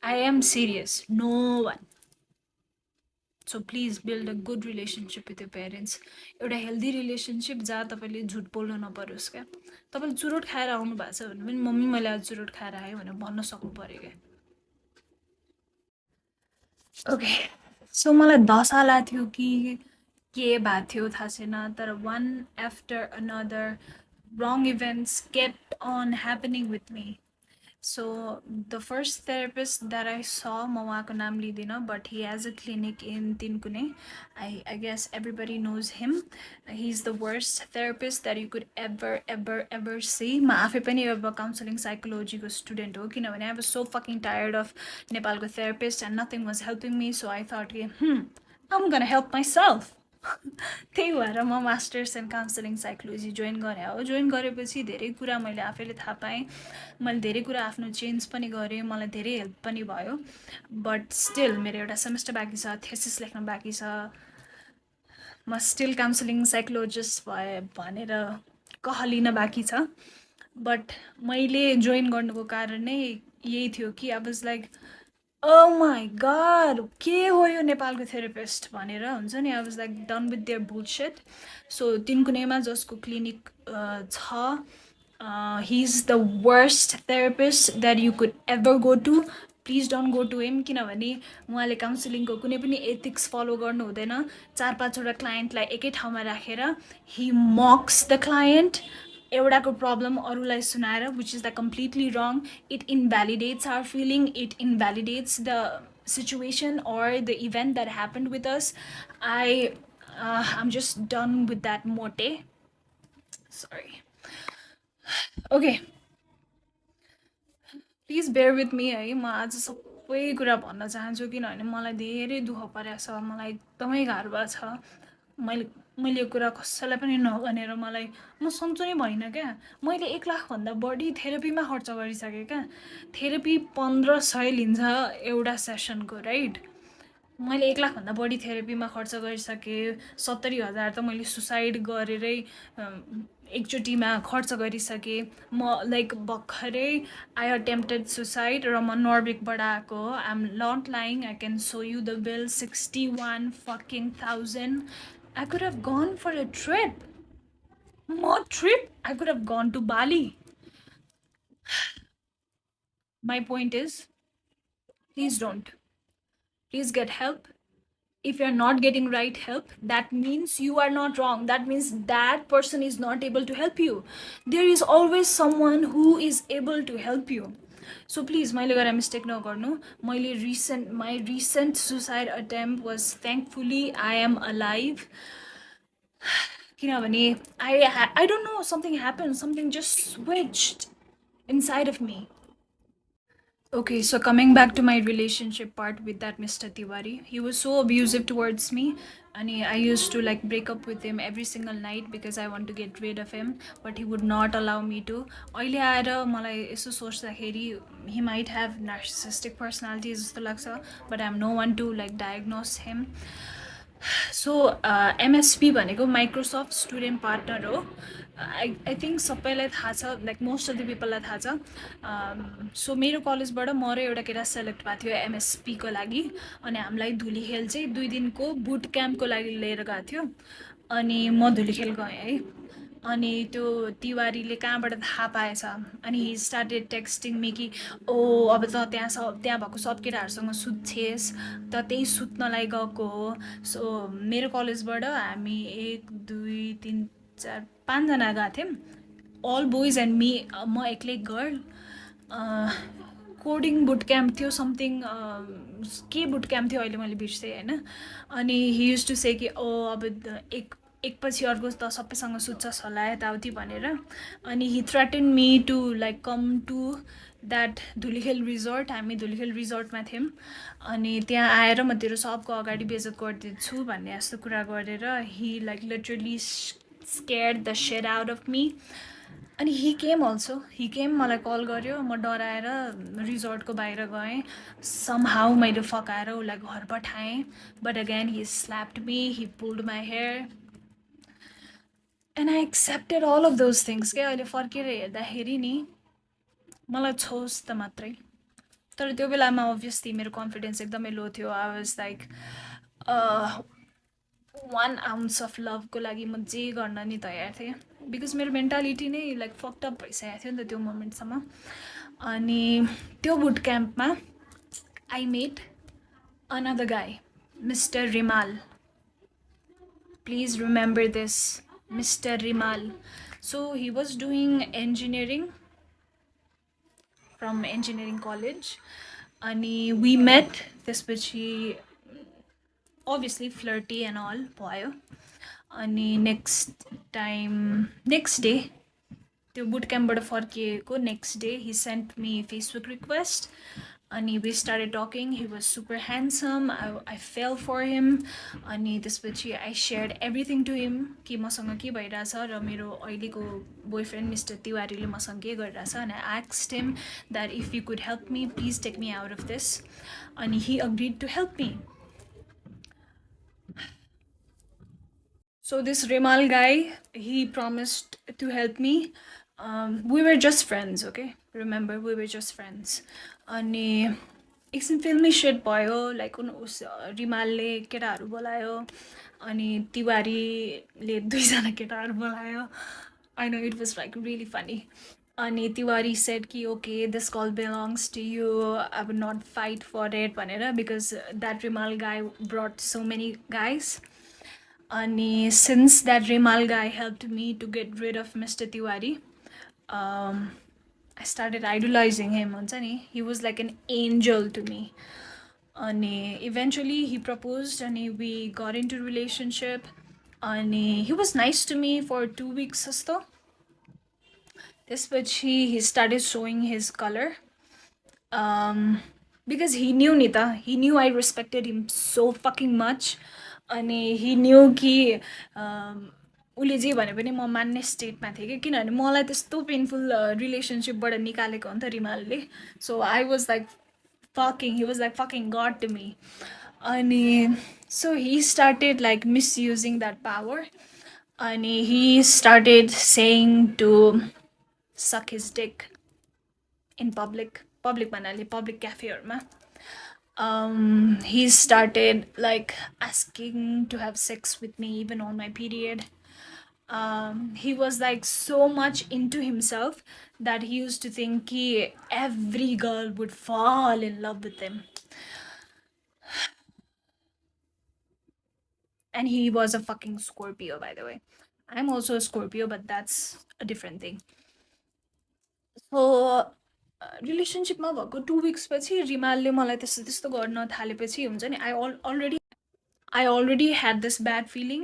I am serious. No one. So please build a good relationship with your parents, एउटा healthy relationship जहाँ तपाईँले झुट बोल्नु नपरोस् क्या। तपाईँले चुरोट खाएर आउनु भएको छ भने पनि मम्मी मैले आज चुरोट खाएर आएँ भनेर भन्न सक्नु पऱ्यो क्या। ओके, सो मलाई दशा लागेको थियो कि के भएको थियो थाहा छैन, तर one after another wrong events kept on happening with me. So the first therapist that I saw, म उहाँको नाम लिँदिनँ, but he has a clinic in Tinkune. I guess everybody knows him. He's the worst therapist that you could ever see. म आफै पनि अब counselling साइकोलोजीको student हो, किनभने I was so fucking tired of नेपालको therapist and nothing was helping me, so I thought कि I'm gonna help myself. त्यही भएर म masters in counselling psychology join गरेँ हो। जोइन गरेपछि धेरै कुरा मैले आफैले थाहा पाएँ, मैले धेरै कुरा आफ्नो चेन्ज पनि गरेँ, मलाई धेरै हेल्प पनि भयो। बट स्टिल मेरो एउटा सेमेस्टर बाँकी छ, थेसिस लेख्न बाँकी छ, म स्टिल काउन्सिलिङ साइकोलोजिस्ट भए भनेर कहलिन बाँकी छ। बट मैले जोइन गर्नुको कारण नै यही थियो कि I was like oh my god के हो यो नेपालको थेरापिस्ट भनेर, हुन्छ नि। I was like done with their bullshit. So तिनकुनेमा जसको क्लिनिक छ, he is the worst therapist that you could ever go to. Please don't go to him, किनभने उहाँले काउन्सिलिङको कुनै पनि एथिक्स फलो गर्नु हुँदैन। 4-5वटा क्लाइन्टलाई एकै ठाउँमा राखेर हि मक्स द क्लाइन्ट, एउटाको प्रब्लम अरूलाई सुनाएर, which is the completely wrong. It invalidates our feeling, it invalidates the situation or the event that happened with us. I'm just done with that mote. Sorry. Okay. Please bear with me है। म आज सबै कुरा भन्न चाहन्छु, किनभने मलाई धेरै दुःख परेको छ, मलाई एकदमै गाह्रो भएको छ। मैले यो कुरा कसैलाई पनि नभनेर मलाई म सन्चो नै भइनँ क्या। मैले 1 लाखभन्दा बढी थेरापीमा खर्च गरिसकेँ क्या। थेरापी 1500 लिन्छ एउटा सेसनको, राइट। मैले 1 लाखभन्दा बढी थेरापीमा खर्च गरिसकेँ। 70,000 त मैले सुसाइड गरेरै एकचोटिमा खर्च गरिसकेँ। म लाइक भर्खरै आई अटेम्प्टेड सुसाइड र म नर्विकबाट आएको हो। I am not lying, I can show you the bill, 61,000। I could have gone for a trip. More trip? I could have gone to Bali. My point is, please don't. Please get help. If you're not getting right help, that means you are not wrong. That means that person is not able to help you. There is always someone who is able to help you. So please, मैले गरेर mistake नगर्नु. मैले my recent suicide attempt was thankfully I am alive. किनभने I don't know, something happened, something just switched inside of me. Okay, so coming back to my relationship part with that Mr. Tiwari, he was so abusive towards me. And I used to like break up with him every single night because I want to get rid of him, but he would not allow me to. अहिले आएर मलाई यसो सोच्दाखेरि he might have narcissistic personality जस्तो लाग्छ, but I'm no one to like diagnose him. So MSP भनेको Microsoft student partner हो. I think सबैलाई थाहा छ, लाइक मोस्ट अफ द पिपललाई थाहा छ. सो मेरो कलेजबाट म र एउटा केटा सेलेक्ट भएको थियो एमएसपीको लागि. अनि हामीलाई धुलीखेल चाहिँ 2 दिनको बुट क्याम्पको लागि लिएर गएको थियो. अनि म धुलीखेल गएँ है. अनि त्यो तिवारीले कहाँबाट थाहा पाएछ. अनि हि स्टार्टेड टेक्स्टिङ मी कि ओ अब त त्यहाँ भएको सब केटाहरूसँग सुत्छेस् त, त्यही सुत्नलाई गएको हो. सो मेरो कलेजबाट हामी 1 2 3 4 5जना गएको थियौँ, अल बोइज एन्ड मी. म एक्लै गर्ल. कोडिङ बुट क्याम्प थियो समथिङ, के बुट क्याम्प थियो अहिले मैले बिर्सेँ होइन. अनि हि युज टु से कि ओ अब एकपछि अर्को त सबैसँग सुत्छस् होला यताउति भनेर. अनि he threaten me to like come to that Dhulikhel resort. हामी धुलीखेल रिजोर्टमा थियौँ. अनि त्यहाँ आएर म तेरो सबको अगाडि बेइज्जत गरिदिन्छु भन्ने जस्तो कुरा गरेर he like literally scared the shit out of me. अनि हि केम मलाई कल गर्यो. म डराएर रिजोर्टको बाहिर गएँ. समहाउ मैले फकाएर उसलाई घर पठाएँ. But again he slapped me, he pulled my hair and I accepted all of those things क्या. अहिले फर्केर हेर्दाखेरि नि मलाई छोस् त मात्रै. तर त्यो बेलामा अभियसली मेरो कन्फिडेन्स एकदमै लो थियो. I was like 1 ounce of लभको लागि म जे गर्न नि तयार थिएँ. बिकज मेरो मेन्टालिटी नै लाइक फक्टअप भइसकेको थियो नि त त्यो मोमेन्टसम्म. अनि त्यो बुट क्याम्पमा आई मेट अनदर गाई, mister Rimal. Please remember this, Mr. Rimal. So he was doing engineering from engineering college. Ani we met त्यसपछि obviously flirty and all भयो. अनि next day त्यो बुट क्याम्पबाट फर्किएको next day he sent me Facebook request. अनि we started talking. He was super handsome. I fell for him. अनि त्यसपछि I shared everything to him कि मसँग के भइरहेछ र मेरो अहिलेको बोयफ्रेन्ड मिस्टर तिवारीले मसँग के गरिरहेछ. अनि I asked him that if you could help me, please take me out of this. अनि he agreed to help me. So this Rimal guy, he promised to help me. We were just friends, okay? Remember, we were just friends. अनि एकछिन फिल्मी set भयो. Like उस रिमालले केटाहरू बोलायो. अनि तिवारीले 2जना केटाहरू बोलायो. I know it was like really funny. अनि तिवारी सेड कि okay this call belongs to you, I would not fight for it भनेर. Because that Rimal guy brought so many guys. अनि since that Rimal guy helped me to get rid of mister Tiwari, I started idolizing him. He was like an angel to me. And eventually he proposed and we got into a relationship. And he was nice to me for 2 weeks or so. He started showing his color. Because he knew Nita. He knew I respected him so fucking much. And he knew कि उसले जे भने पनि म मान्ने स्टेटमा थिएँ कि. किनभने मलाई त्यस्तो पेनफुल रिलेसनसिपबाट निकालेको हो नि त रिमालले. So I was like fucking, he was like fucking god to me. अनि so he started like misusing that power. अनि he started saying to suck his dick in public भन्नाले पब्लिक क्याफेहरूमा. He started like asking to have sex with me even on my period. He was like so much into himself that he used to think every girl would fall in love with him. And he was a fucking Scorpio, by the way. I'm also a Scorpio, but that's a different thing. So रिलेसनसिपमा भएको 2 weeks पछि रिमालले मलाई त्यस्तो त्यस्तो गर्न थालेपछि हुन्छ नि I already had this bad feeling.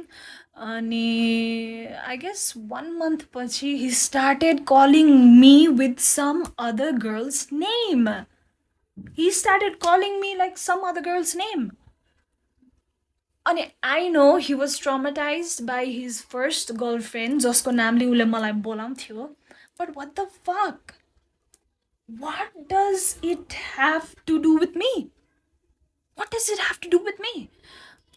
अनि I guess 1 month पछि he started calling me with some other girl's name. He started calling me like some other girl's name. अनि I know he was traumatized by his first girlfriend जसको नामले उसले मलाई बोलाउँथ्यो. But what the fuck? What does it have to do with me? What does it have to do with me?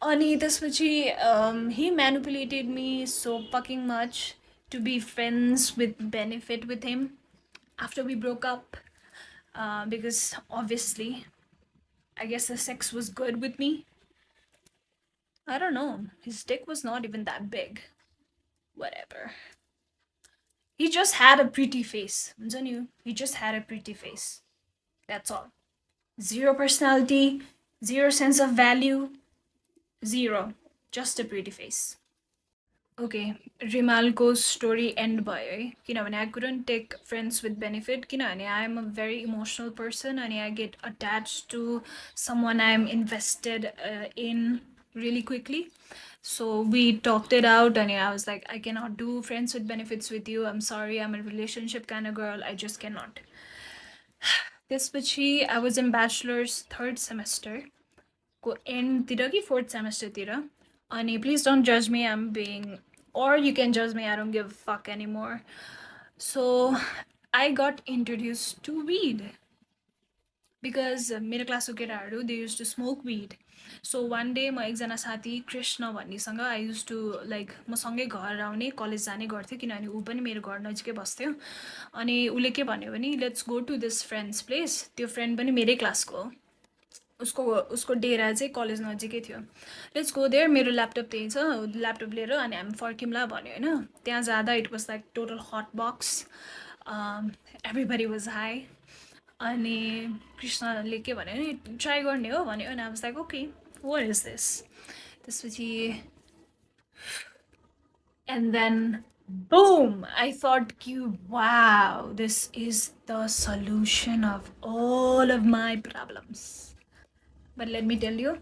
Ani त्यसपछि he manipulated me so fucking much to be friends with benefit with him after we broke up, because obviously I guess the sex was good with me. I don't know. His dick was not even that big. Whatever. He just had a pretty face. He just had a pretty face. That's all. Zero personality, zero sense of value, zero. Just a pretty face. Okay, Rimalco's story end by I couldn't take friends with benefit. I am a very emotional person and I get attached to someone I'm invested in really quickly. So we talked it out and I was like, I cannot do friends with benefits with you. I'm sorry, I'm a relationship kind of girl. I just cannot. त्यसपछि I was in bachelor's 3rd semester को एन्डतिर कि 4th semesterतिर. अनि please don't judge me, I'm being, or you can judge me, I don't give a fuck anymore. So I got introduced to weed because मेरो क्लासको केटाहरू they used to smoke weed. So one day म एकजना साथी Krishna भन्नेसँग I used to like म सँगै घर आउने कलेज जाने गर्थ्यो किनभने ऊ पनि मेरो घर नजिकै बस्थ्यो. अनि उसले के भन्यो भने let's go to this friend's place. त्यो फ्रेन्ड पनि मेरै क्लासको हो. उसको डेरा चाहिँ कलेज नजिकै थियो. लेट्स गो देयर, मेरो ल्यापटप त्यही छ, ल्यापटप लिएर अनि हामी फर्किउँला भन्यो होइन. त्यहाँ जाँदा it was like total hot box, everybody was high. अनि कृष्णले के भन्यो भने ट्राई गर्ने हो भन्यो अनि I was like okay what is this. त्यसपछि and then boom, I thought wow, this is the solution of all of my problems. But let me tell you,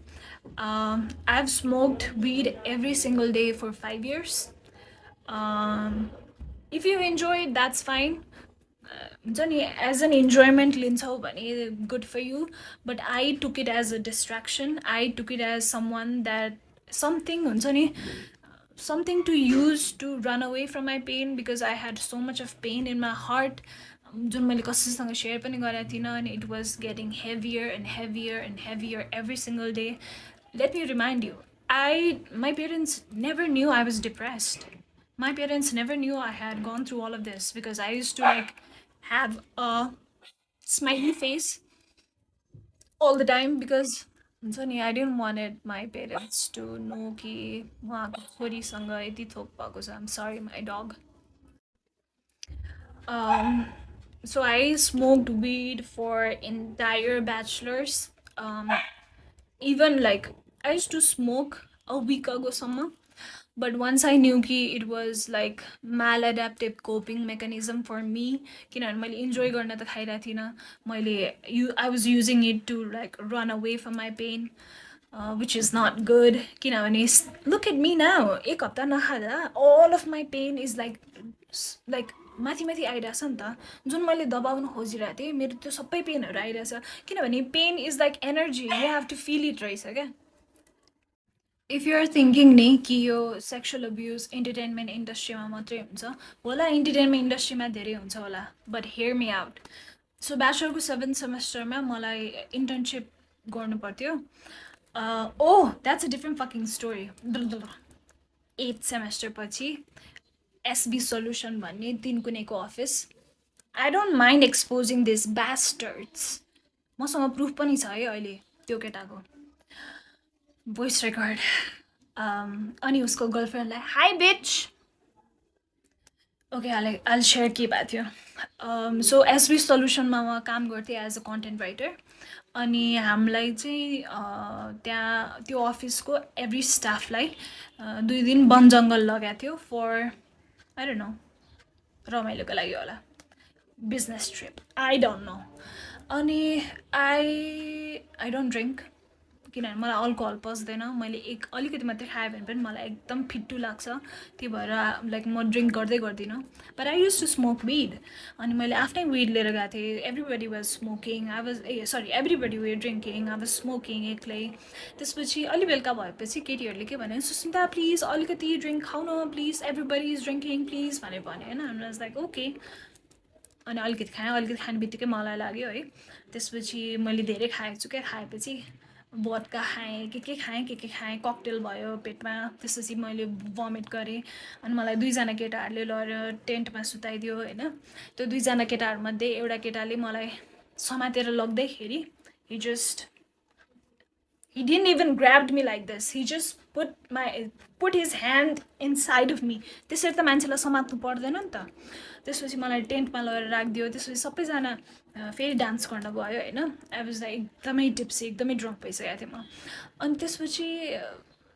I've smoked weed every single day for 5 years. If you enjoy it, that's fine. As an enjoyment liन्छौ भने good for you. But I took it as a distraction. I took it as something to use to run away from my pain because I had so much of pain in my heart. जुन मैले कसैसँग share पनि गरेको थिइनँ अनि it was getting heavier and heavier and heavier every single day. Let me remind you, my parents never knew I was depressed. My parents never knew I had gone through all of this because I used to like have a smiley face all the time because I didn't want my parents to know कि उहाँको छोरीसँग यति थोक भएको छ. I'm sorry, my dog. So I smoked weed for entire bachelor's. Even like I used to smoke a week ago summer, but once I knew कि it was like maladaptive coping mechanism for me, किनभने मैले enjoy गर्न त खाइरहेको थिइनँ. I was using it to like run away from my pain, which is not good. किनभने look at me now, एक हप्ता नखाँदा all of my pain is like माथि माथि आइरहेछ नि त. जुन मैले दबाउन खोजिरहेको थिएँ मेरो त्यो सबै पेनहरू आइरहेछ किनभने pain is like energy, you have to feel it रहेछ क्या. इफ यु आर थिङ्किङ नि कि यो सेक्सुअल अब्युज इन्टरटेनमेन्ट इन्डस्ट्रीमा मात्रै हुन्छ होला, इन्टरटेनमेन्ट इन्डस्ट्रीमा धेरै हुन्छ होला, but hear me out. So ब्याचलरको 7th सेमेस्टरमा मलाई इन्टर्नसिप गर्नु पर्थ्यो. That's a different fucking story. 8th semester पछि SB Solution भन्ने 3 कुनेको office. I don't mind exposing these bastards. मसँग प्रुफ पनि छ है अहिले त्यो केटाको भोइस रेकर्ड. अनि उसको गर्लफ्रेन्डलाई हाई बिच. ओके, I'll share के भएको थियो. सो SB Solutionमा म काम गर्थेँ एज अ कन्टेन्ट राइटर. अनि हामीलाई चाहिँ त्यहाँ त्यो अफिसको एभ्री स्टाफलाई 2 दिन वन जङ्गल लगाएको थियो फर I don't know, रमाइलोको लागि होला. business trip. I don't know. अनि I don't drink किनभने मलाई अल्कोहल पस्दैन मैले अलिकति मात्रै खाएँ भने पनि मलाई एकदम फिट्टु लाग्छ त्यही भएर लाइक म ड्रिङ्क गर्दै गर्दिनँ but I use to smoke weed अनि मैले आफ्नै विड लिएर गएको थिएँ everybody was smoking I was sorry everybody were drinking I was smoking एक्लै त्यसपछि अलि बेलुका भएपछि केटीहरूले के भन्यो सुस्मिता प्लिज अलिकति ड्रिङ्क खाऊ न please everybody is drinking please भनेर भन्यो होइन आई वाज लाइक ओके अनि अलिकति खाने बित्तिकै मलाई लाग्यो है त्यसपछि मैले धेरै खाएको छु क्या खाएपछि बदका खाएँ के खाएँ ककटेल भयो पेटमा त्यसपछि मैले भमिट गरेँ अनि मलाई दुईजना केटाहरूले लगेर टेन्टमा सुताइदियो होइन त्यो दुईजना केटाहरूमध्ये एउटा केटाले मलाई समातेर लग्दैखेरि he didn't even grabbed me like this. He just put his hand inside of me. त्यसरी त मान्छेलाई समात्नु पर्दैन नि त त्यसपछि मलाई टेन्टमा लगेर राखिदियो त्यसपछि सबैजना फेरि डान्स गर्न गयो होइन आई वाज लाइक एकदमै टिप्सी एकदमै ड्रङ्क भइसकेको थिएँ म अनि त्यसपछि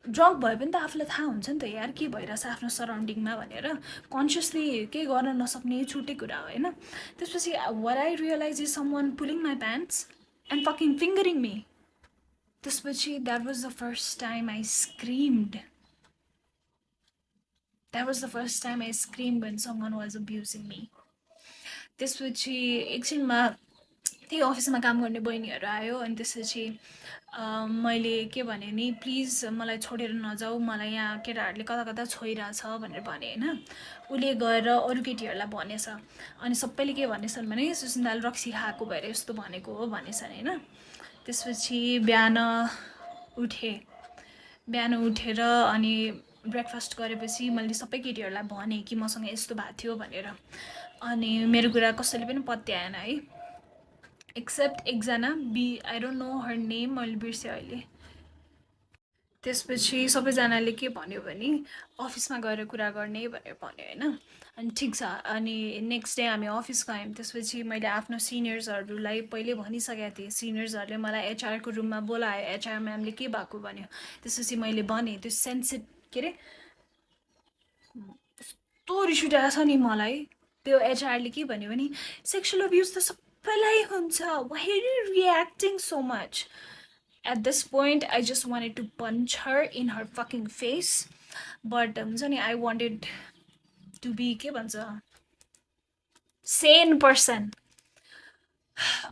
ड्रङ्क भयो भने त आफूलाई थाहा हुन्छ नि त यार के भइरहेछ आफ्नो सराउन्डिङमा भनेर कन्सियसली केही गर्न नसक्ने छुट्टै कुरा हो होइन त्यसपछि what I realized is someone pulling my pants and fucking fingering me. त्यसपछि that was the first time I screamed. That was the first time I screamed when someone was abusing me. त्यसपछि एकछिनमा त्यही अफिसमा काम गर्ने बहिनीहरू आयो अनि त्यसपछि मैले के भने नि प्लिज मलाई छोडेर नजाऊ मलाई यहाँ केटाहरूले कता कता छोइरहेछ भनेर भने होइन उसले गएर अरू केटीहरूलाई भनेछ अनि सबैले के भनेछन् भने सुस्मिताले रक्सी खाएको भएर यस्तो भनेको हो भनेछन् होइन त्यसपछि बिहान उठेर अनि ब्रेकफास्ट गरेपछि मैले सबै केटीहरूलाई भने कि मसँग यस्तो भएको थियो भनेर अनि मेरो कुरा कसैले पनि पत्याएन है एक्सेप्ट एकजना I don't know her name मैले बिर्सेँ अहिले त्यसपछि सबैजनाले के भन्यो भने अफिसमा गएर कुरा गर्ने भनेर भन्यो होइन अनि ठिक छ अनि नेक्स्ट डे हामी अफिस गयौँ त्यसपछि मैले आफ्नो सिनियर्सहरूलाई पहिले भनिसकेको थिएँ सिनियर्सहरूले मलाई एचआरको रुममा बोलायो एचआर म्यामले के भएको भन्यो त्यसपछि मैले भनेँ त्यो के अरे यस्तो रिस उठेको छ नि मलाई त्यो एचआरले के भन्यो भने सेक्सुअल अब्युज त सबैलाई हुन्छ why are you reacting so much at this point I just wanted to punch her in her fucking face but I wanted to be के भन्छ sane person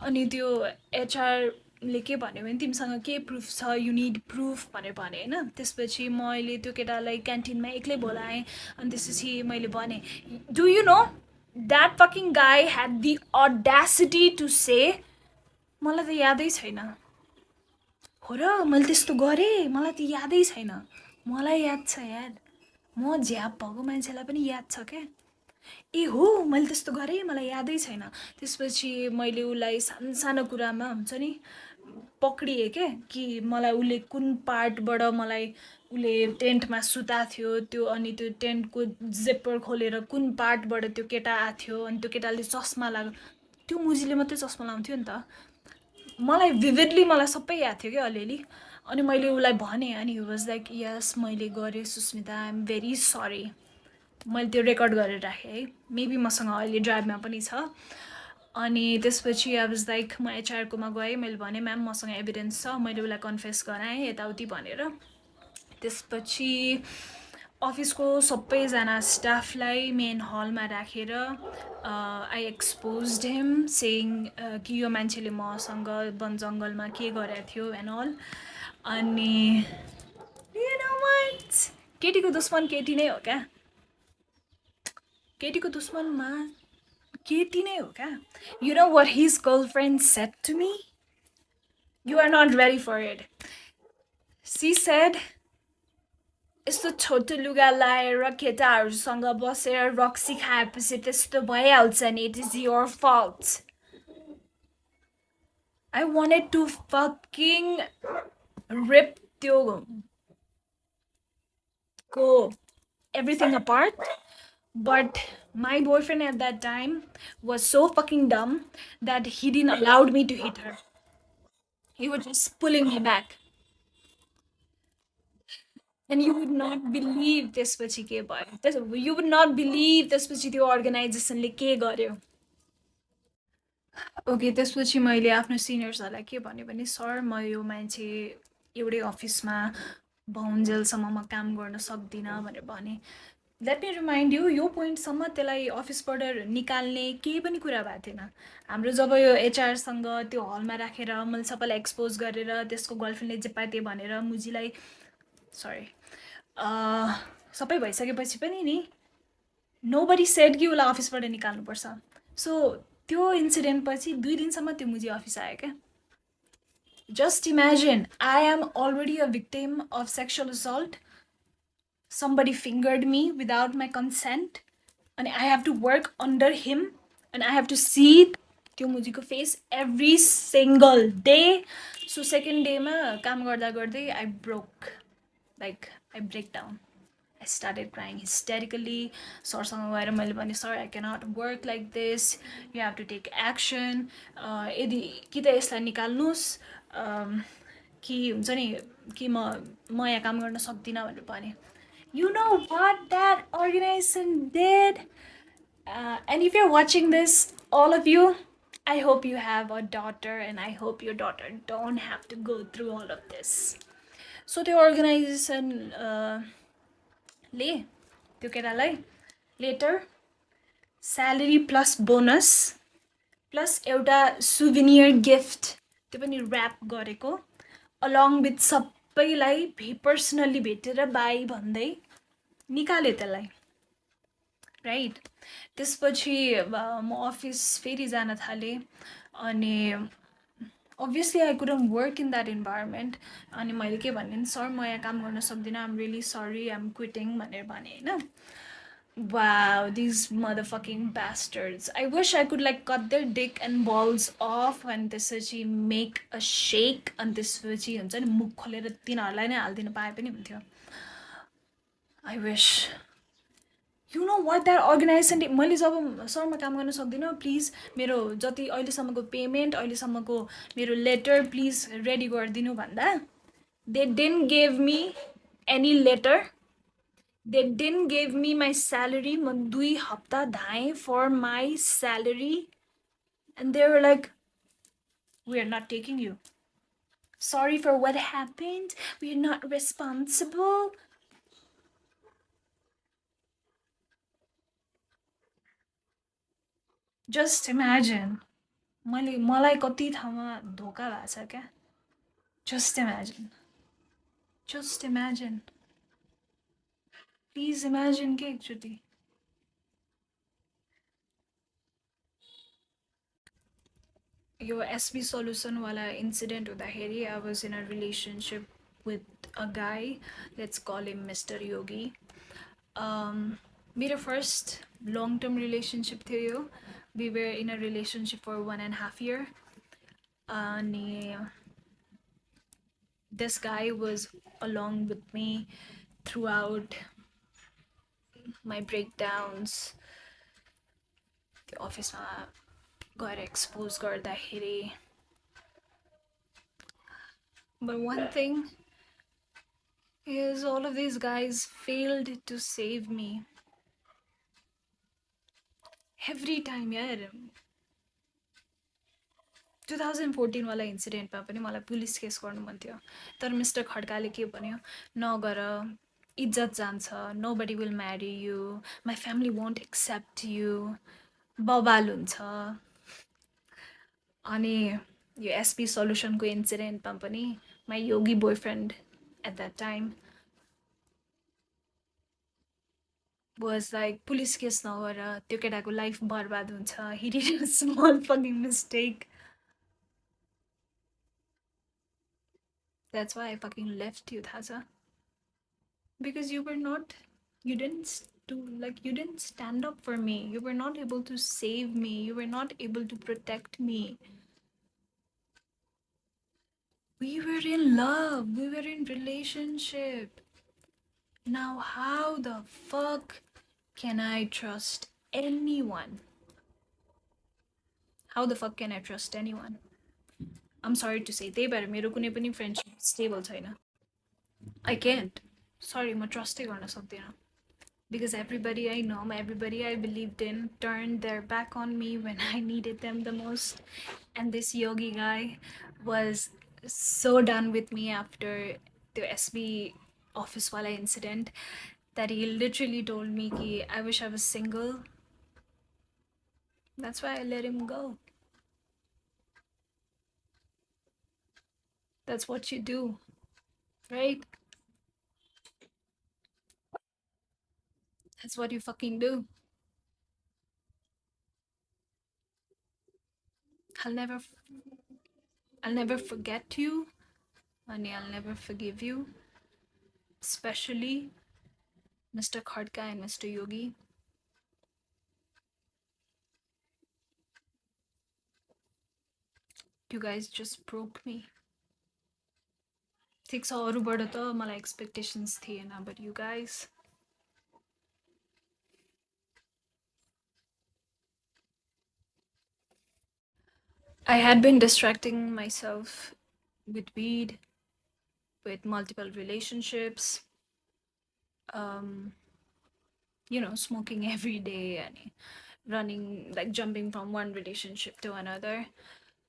अनि त्यो एचआरले के भन्यो भने तिमीसँग के प्रुफ छ यु निड प्रुफ भनेर भने होइन त्यसपछि मैले त्यो केटालाई क्यान्टिनमा एक्लै बोलाएँ अनि त्यसपछि मैले भने do you know that fucking गाई ह्याड द अडासिटी टु से मलाई त यादै छैन हो र मैले त्यस्तो गरेँ मलाई त यादै छैन मलाई याद छ यार म झ्याप भएको मान्छेलाई पनि याद छ क्या ए हो मैले त्यस्तो गरेँ मलाई यादै छैन त्यसपछि मैले उसलाई सानो कुरामा हुन्छ नि पक्रिएँ क्या कि मलाई उसले कुन पार्टबाट मलाई उसले टेन्टमा सुता थियो त्यो अनि त्यो टेन्टको जिप्पर खोलेर कुन पार्टबाट त्यो केटा आएको थियो अनि त्यो केटाले चस्मा लाग्यो त्यो मुजीले मात्रै चस्मा लाउँथ्यो नि त मलाई भिभिडली मलाई सबै याद थियो क्या अलिअलि अनि मैले उसलाई भनेँ अनि हि वाज लाइक यस मैले गरेँ Sushmita I am very sorry मैले त्यो रेकर्ड गरेर राखेँ है मेबी मसँग अहिले ड्राइभमा पनि छ अनि त्यसपछि आई वाज लाइक म एचआरकोमा गएँ मैले भनेँ म्याम मसँग एभिडेन्स छ मैले उसलाई कन्फेस गराएँ यताउति भनेर त्यसपछि अफिसको सबैजना स्टाफलाई मेन हलमा राखेर आई एक्सपोज्ड हिम सेइङ कि यो मान्छेले मसँग वन जङ्गलमा के गरेको थियो एन्ड अल अनि केटीको दुश्मन केटी नै हो क्या केटीको दुश्मनमा केटी नै हो क्या you know what his girlfriend said to me you are not ready for it she said यस्तो छोटो लुगा लाएर केटाहरूसँग बसेर रक्सी खाएपछि त्यस्तो भइहाल्छ नि it is your fault I wanted to fucking rip त्यो को everything apart but my boyfriend at that time was so fucking dumb that he didn't allow me to hit her. He was just pulling me back. And you would not believe त्यसपछि के भयो you would not believe त्यसपछि त्यो अर्गनाइजेसनले के गर्यो okay, त्यसपछि मैले आफ्नो सिनियर्सहरूलाई के भने भने, सर म यो मान्छे एउटै अफिसमा बहुन्जेलसम्म म काम गर्न सक्दिनँ भनेर भने। लेट मी रिमाइन्ड यु, यो पोइन्टसम्म त्यसलाई अफिसबाट निकाल्ने केही पनि कुरा भएको थिएन। हाम्रो जब यो एचआरसँग त्यो हलमा राखेर मैले सबैलाई एक्सपोज गरेर त्यसको गर्लफ्रेन्डले जे पाए त्यो भनेर मुजीलाई सरी सबै भइसकेपछि पनि नि नोबडी सेड कि उसलाई अफिसबाट निकाल्नुपर्छ। सो त्यो इन्सिडेन्ट पछि 2 दिनसम्म त्यो मुजी अफिस आयो क्या। Just imagine, I am already a victim of sexual assault. Somebody fingered me without my consent, and I have to work under him, and I have to see त्यो मुजीको face every single day. So second day मा काम गर्दा गर्दै I broke, like I break down. I started crying hysterically. सरसँग गएर मैले भने, sir I cannot work like this, you have to take action, यदि कि त यसलाई निकाल्नुहोस् कि हुन्छ नि कि म यहाँ काम गर्न सक्दिनँ भनेर भने। You know what that organization did? And if you're watching this, all of you, I hope you have a daughter, and I hope your daughter don't have to go through all of this. So the organization ले त्यो केटालाई letter salary plus bonus plus एउटा souvenir gift त्यो पनि wrap गरेको, along with सबैलाई personally भेटेर bye भन्दै निकाल्यो त्यसलाई, राइट। त्यसपछि म अफिस फेरि जान थालेँ, अनि obviously I couldn't work in that environment. अनि मैले के भने, सर म यहाँ काम गर्न सक्दिनँ, I'm really sorry, I'm quitting भनेर भने होइन। Wow, these motherfucking bastards. I wish I could like cut their dick and balls off and त्यसपछि make a shake, अनि त्यसपछि हुन्छ नि मुख खोलेर तिनीहरूलाई नै हालिदिन पाए पनि हुन्थ्यो। I wish. You know what that organization, मैले जब सरमा काम गर्न सक्दिनँ, प्लिज मेरो जति अहिलेसम्मको पेमेन्ट, अहिलेसम्मको मेरो लेटर प्लिज रेडी गरिदिनु भन्दा, they didn't give me any letter, they didn't give me my salary. म 2 हप्ता धाएँ for my salary, and they were like, we are not taking you, sorry for what happened, we are not responsible. Just imagine, मलाई कति ठाउँमा धोका भएको छ क्या। Just imagine. Just imagine. Please imagine के एकचोटि। यो एसबी सल्युसनवाला इन्सिडेन्ट हुँदाखेरि I was in a relationship with a guy, let's call him Mr. Yogi. मेरो फर्स्ट long term relationship थियो यो। We were in a relationship for 1.5 years. अनि this guy was along with me throughout my breakdowns, त्यो अफिसमा गएर expose गर्दाखेरि। But one thing is all of these guys failed to save me. Every time यार 2014 वाला इन्सिडेन्टमा पनि मलाई police case गर्नु मन थियो, तर मिस्टर खड्काले के भन्यो, नगर, इज्जत जान्छ, nobody will marry you, my family won't accept you, बवाल हुन्छ। अनि यो एसपी सल्युसनको इन्सिडेन्टमा पनि my Yogi boyfriend at that time was like, police case नगर, त्यो केटाको लाइफ बर्बाद हुन्छ, he did a small fucking mistake. That's why I fucking left you, थाहा छ? Because you didn't stand up for me, you were not able to save me, you were not able to protect me. We were in love, we were in relationship. Now how the fuck can I trust anyone? How the fuck can I trust anyone? I'm sorry to say, त्यही भएर मेरो कुनै पनि friendship stable छैन। I can't. Sorry, म ट्रस्टै गर्न सक्दिनँ। because everybody I know, everybody I believed in, turned their back on me when I needed them the most. And this yogi guy was so done with me after the SB office wala incident that he literally told me ki I wish I was single. That's why I let him go. That's what you do, right? That's what you fucking do. I'll never I'll never forget you, and I'll never forgive you, especially Mr. Khadka and Mr. Yogi. You guys just broke me. ठिक छ अरूबाट त मलाई expectations थिएन, but you guys, I had been distracting myself with weed, with multiple relationships, um, smoking every day and running, like jumping from one relationship to another.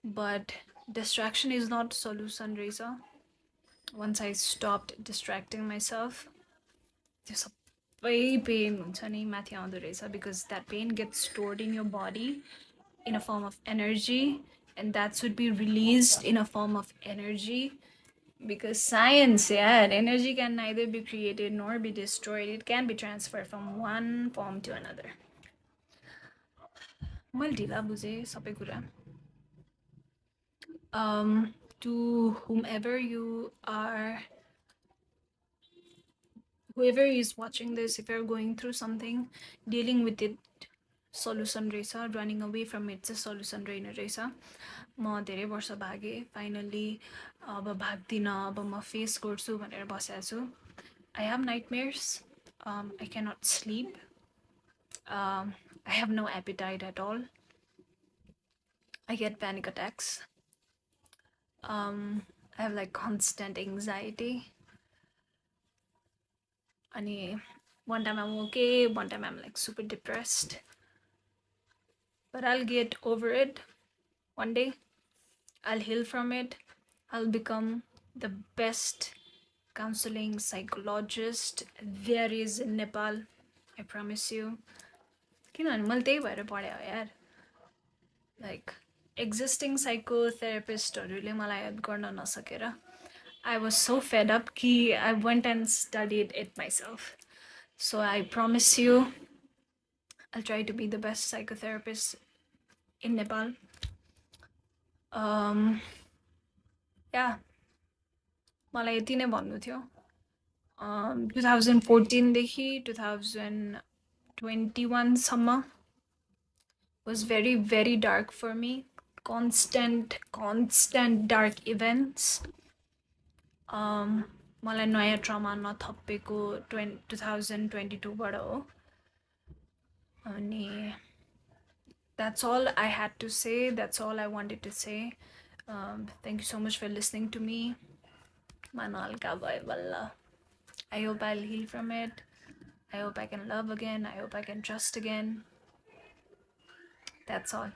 But distraction is not solution, Reza. Once I stopped distracting myself, there's a pain because that pain gets stored in your body in a form of energy, and that should be released in a form of energy. Because science, yeah, energy can neither be created nor be destroyed. It can be transferred from one form to another. मैले ढिला बुझेँ सबै कुरा. To whomever you are, whoever is watching this, if you're going through something, dealing with it solution रहेछ, running away from it चाहिँ solution रहेन रहेछ. म धेरै वर्ष भागेँ, फाइनली अब भाग्दिनँ, अब म फेस गर्छु भनेर बसेको छु. I have nightmares. I cannot sleep. I have no appetite at all. I get panic attacks. I have like constant anxiety. And one time I'm okay, one time I'm like super depressed. But I'll get over it one day. I'll heal from it. I'll become the best counseling psychologist there is in Nepal. I promise you. किनभने मैले त्यही भएर पढेँ हो यार. Like existing psychotherapistहरूले मलाई help गर्न नसकेर I was so fed up कि I went and studied it myself. So I promise you I'll try to be the best psychotherapist in Nepal. Yeah, मलाई यति नै भन्नु थियो. 2014 देखि 2021 सम्म was very, very dark for me. Constant dark events. मलाई नयाँ ट्रमा नथपेको 2022 बाट हो. अनि that's all I had to say. That's all I wanted to say. Thank you so much for listening to me. Manal ka bhai balla. I hope I'll heal from it. I hope I can love again. I hope I can trust again. That's all.